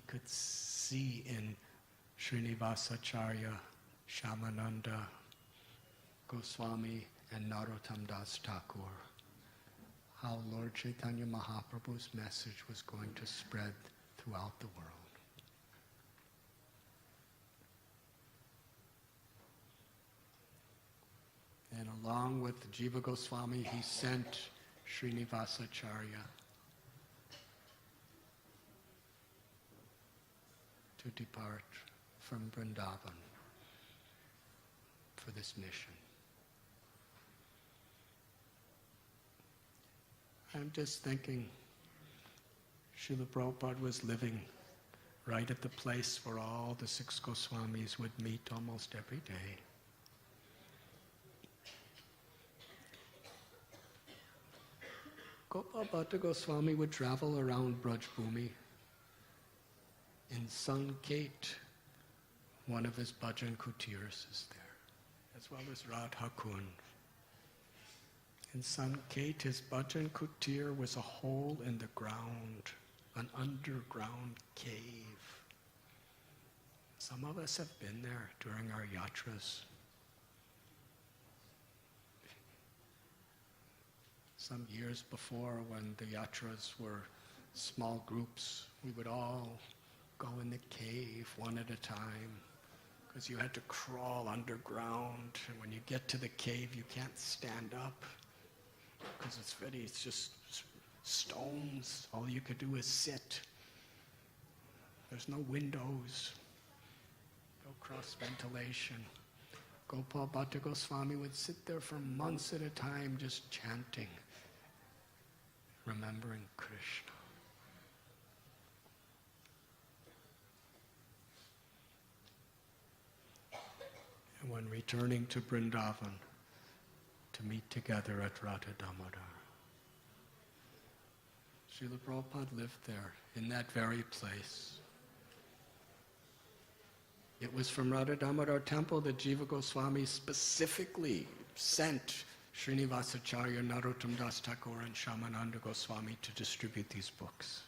could see in Srinivasacharya, Shamananda Goswami, and Narottam Das Thakur how Lord Chaitanya Mahaprabhu's message was going to spread throughout the world. And along with Jiva Goswami, he sent Srinivasacharya to depart from Vrindavan for this mission. I'm just thinking, Srila Prabhupada was living right at the place where all the 6 Goswamis would meet almost every day. Gopal Bhatta Goswami would travel around Braj Bhumi. In Sanket, one of his bhajan kutirs is there, as well as Radha Kund. In Sanket, his bhajan kutir was a hole in the ground, an underground cave. Some of us have been there during our yatras. Some years before, when the yatras were small groups, we would all go in the cave one at a time, because you had to crawl underground, and when you get to the cave, you can't stand up, because it's just stones. All you could do is sit. There's no windows, no cross ventilation. Gopal Bhatta Goswami would sit there for months at a time just chanting, remembering Krishna. And when returning to Vrindavan to meet together at Radha Damodar, Srila Prabhupada lived there, in that very place. It was from Radha Damodar temple that Jiva Goswami specifically sent Srinivasacharya, Narottam Das Thakur, and Shyamananda Goswami to distribute these books.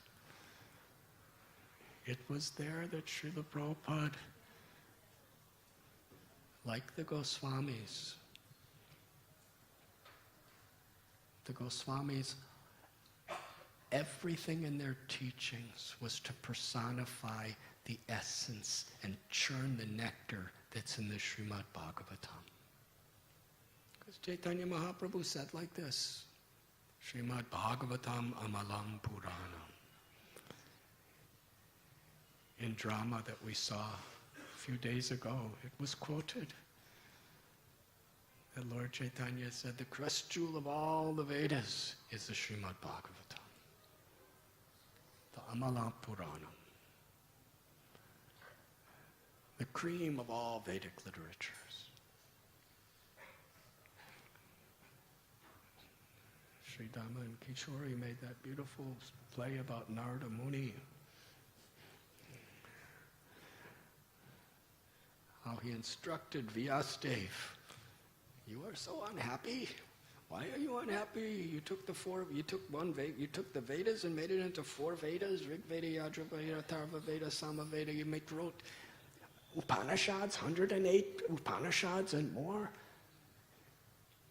It was there that Srila Prabhupada, like the Goswamis, everything in their teachings was to personify the essence and churn the nectar that's in the Srimad Bhagavatam. Because Chaitanya Mahaprabhu said like this, Srimad Bhagavatam Amalam Puranam. In drama that we saw a few days ago, it was quoted that Lord Chaitanya said the crest jewel of all the Vedas is the Srimad Bhagavatam, the Amalam Puranam, the cream of all Vedic literatures. Sri Dhamma and Kishori made that beautiful play about Narada Muni. How he instructed Vyasadeva, you are so unhappy. Why are you unhappy? You took the Vedas and made it into 4 Vedas, Rig Veda, Yajur Veda, Atharva Veda, Sama Veda. You wrote Upanishads, 108 Upanishads and more.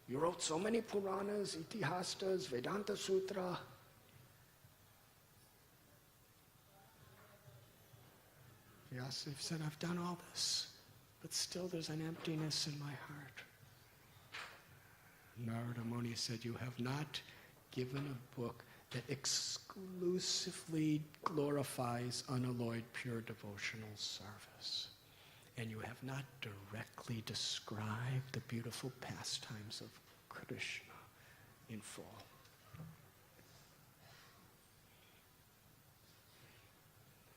You wrote so many Puranas, Itihastas, Vedanta Sutra. Vyasadeva said, I've done all this, but still there's an emptiness in my heart. Narada Muni said, you have not given a book that exclusively glorifies unalloyed pure devotional service. And you have not directly described the beautiful pastimes of Krishna in full.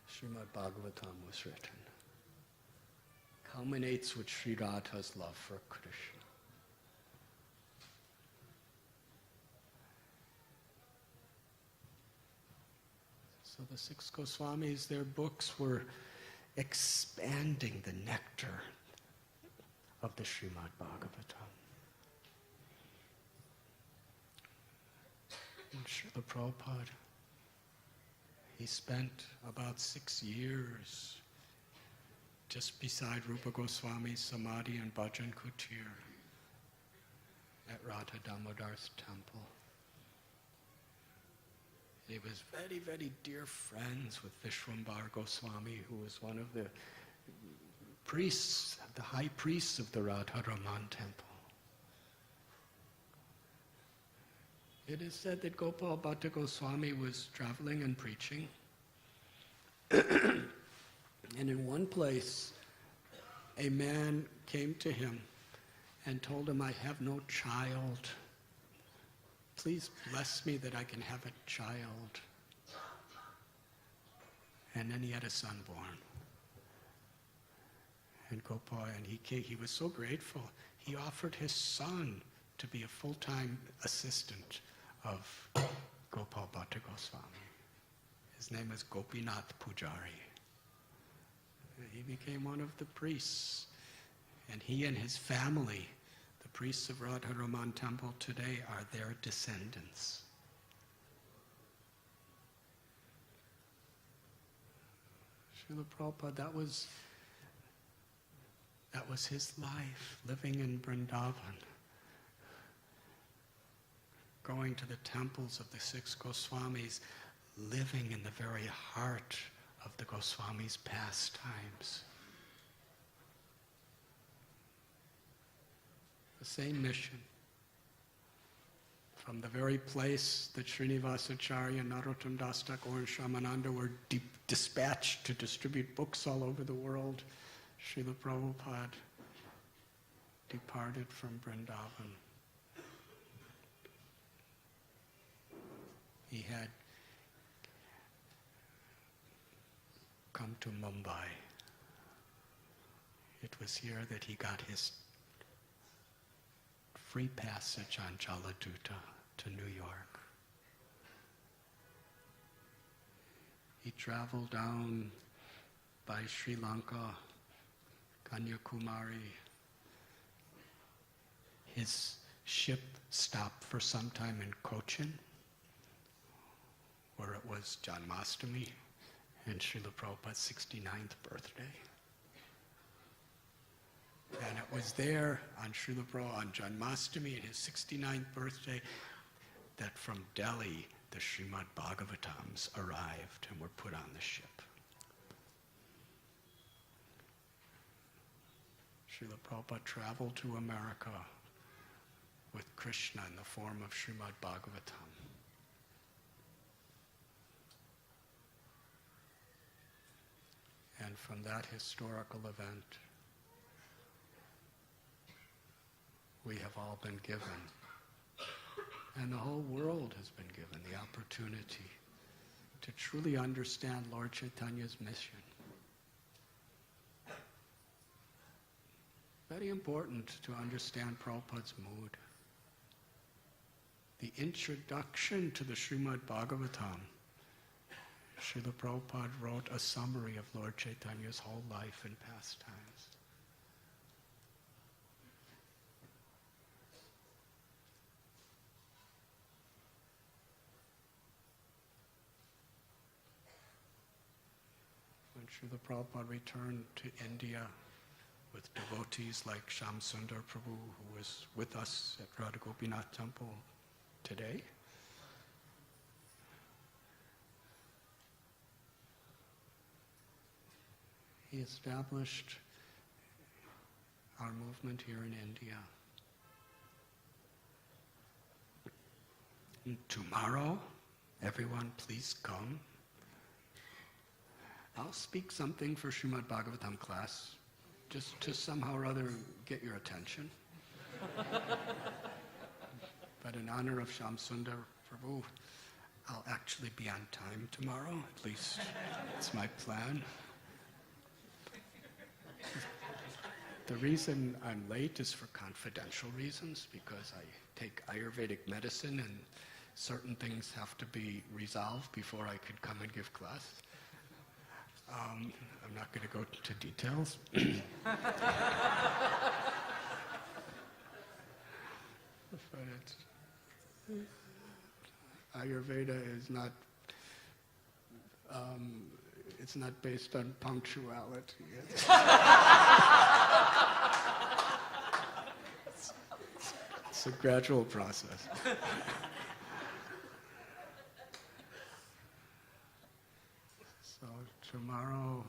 Srimad Bhagavatam was written. Culminates with Sri Radha's love for Krishna. So the 6 Goswamis, their books were expanding the nectar of the Srimad Bhagavatam. And Srila Prabhupada, he spent about 6 years just beside Rupa Goswami's Samadhi and Bhajan Kutir at Radha Damodar's temple. He was very, very dear friends with Vishwambar Goswami, who was one of the priests, the high priests of the Radha-Raman temple. It is said that Gopal Bhatta Goswami was traveling and preaching. And in one place, a man came to him and told him, I have no child. please bless me that I can have a child. And then he had a son born. And Gopal, and he was so grateful. He offered his son to be a full-time assistant of Gopal Bhatta Goswami. His name is Gopinath Pujari. He became one of the priests. And he and his family, the priests of Radharaman Temple today, are their descendants. Srila Prabhupada, that was his life, living in Vrindavan, going to the temples of the 6 Goswamis, living in the very heart of the Goswamis' pastimes. The same mission. From the very place that Srinivasacharya, Narottam Das Thakur, and Shyamananda were dispatched to distribute books all over the world, Srila Prabhupada departed from Vrindavan. He had come to Mumbai. It was here that he got his free passage on Jaladuta to New York. He traveled down by Sri Lanka, Kanyakumari. His ship stopped for some time in Cochin, where it was Janmashtami and Srila Prabhupada's 69th birthday. And it was there on Srila Prabhupada, on Janmashtami and his 69th birthday, that from Delhi the Srimad Bhagavatams arrived and were put on the ship. Srila Prabhupada traveled to America with Krishna in the form of Srimad Bhagavatam. And from that historical event, we have all been given, and the whole world has been given, the opportunity to truly understand Lord Chaitanya's mission. Very important to understand Prabhupada's mood. The introduction to the Srimad Bhagavatam, Srila Prabhupada wrote a summary of Lord Chaitanya's whole life and pastimes. When Srila Prabhupada returned to India with devotees like Shyam Sundar Prabhu, who was with us at Radha Gopinath Temple today, he established our movement here in India. And tomorrow, everyone please come. I'll speak something for Srimad Bhagavatam class, just to somehow or other get your attention. But in honor of Shyam Sundar Prabhu, I'll actually be on time tomorrow, at least it's my plan. The reason I'm late is for confidential reasons, because I take Ayurvedic medicine and certain things have to be resolved before I could come and give class. I'm not going to go into details. But Ayurveda is not, it's not based on punctuality. It's a gradual process. So tomorrow,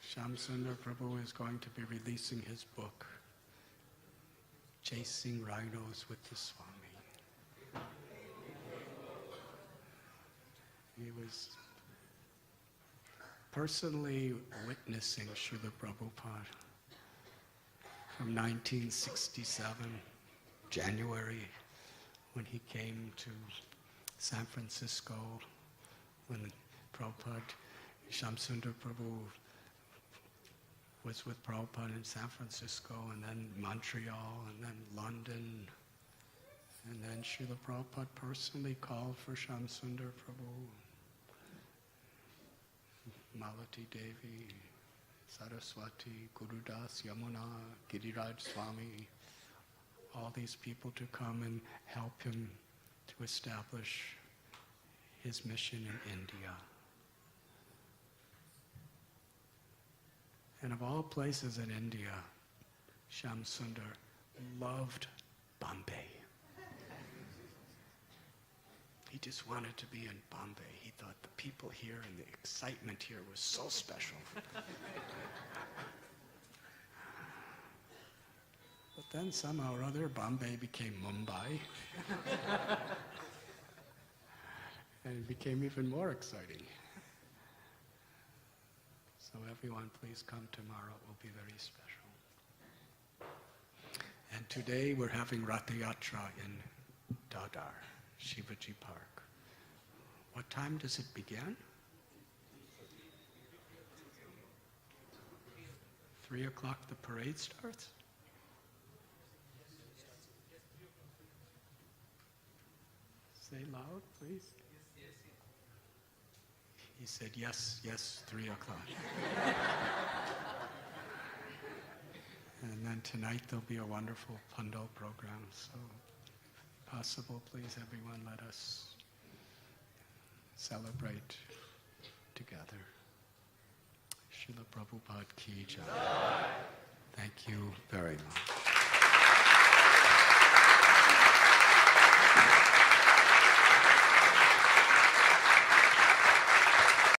Shyam Sundar Prabhu is going to be releasing his book, Chasing Rhinos with the Swami. He was personally witnessing Srila Prabhupada from 1967, January, when he came to San Francisco, when Prabhupada, Shamsundar Prabhu was with Prabhupada in San Francisco, and then Montreal, and then London, and then Srila Prabhupada personally called for Shamsundar Prabhu, Malati Devi, Saraswati, Gurudas, Yamuna, Giriraj Swami, all these people to come and help him to establish his mission in India. And of all places in India, Shamsundar loved Bombay. He just wanted to be in Bombay. He thought the people here and the excitement here was so special. But then somehow or other, Bombay became Mumbai. And it became even more exciting. So everyone, please come tomorrow. It will be very special. And today we're having Ratha Yatra in Dadar, Shivaji Park. What time does it begin? 3 o'clock the parade starts? Say loud, please. He said, yes, 3 o'clock. And then tonight there'll be a wonderful Pandal program. So, if possible, please, everyone, let us celebrate together. Srila Prabhupada Ki Jai. Thank you very much.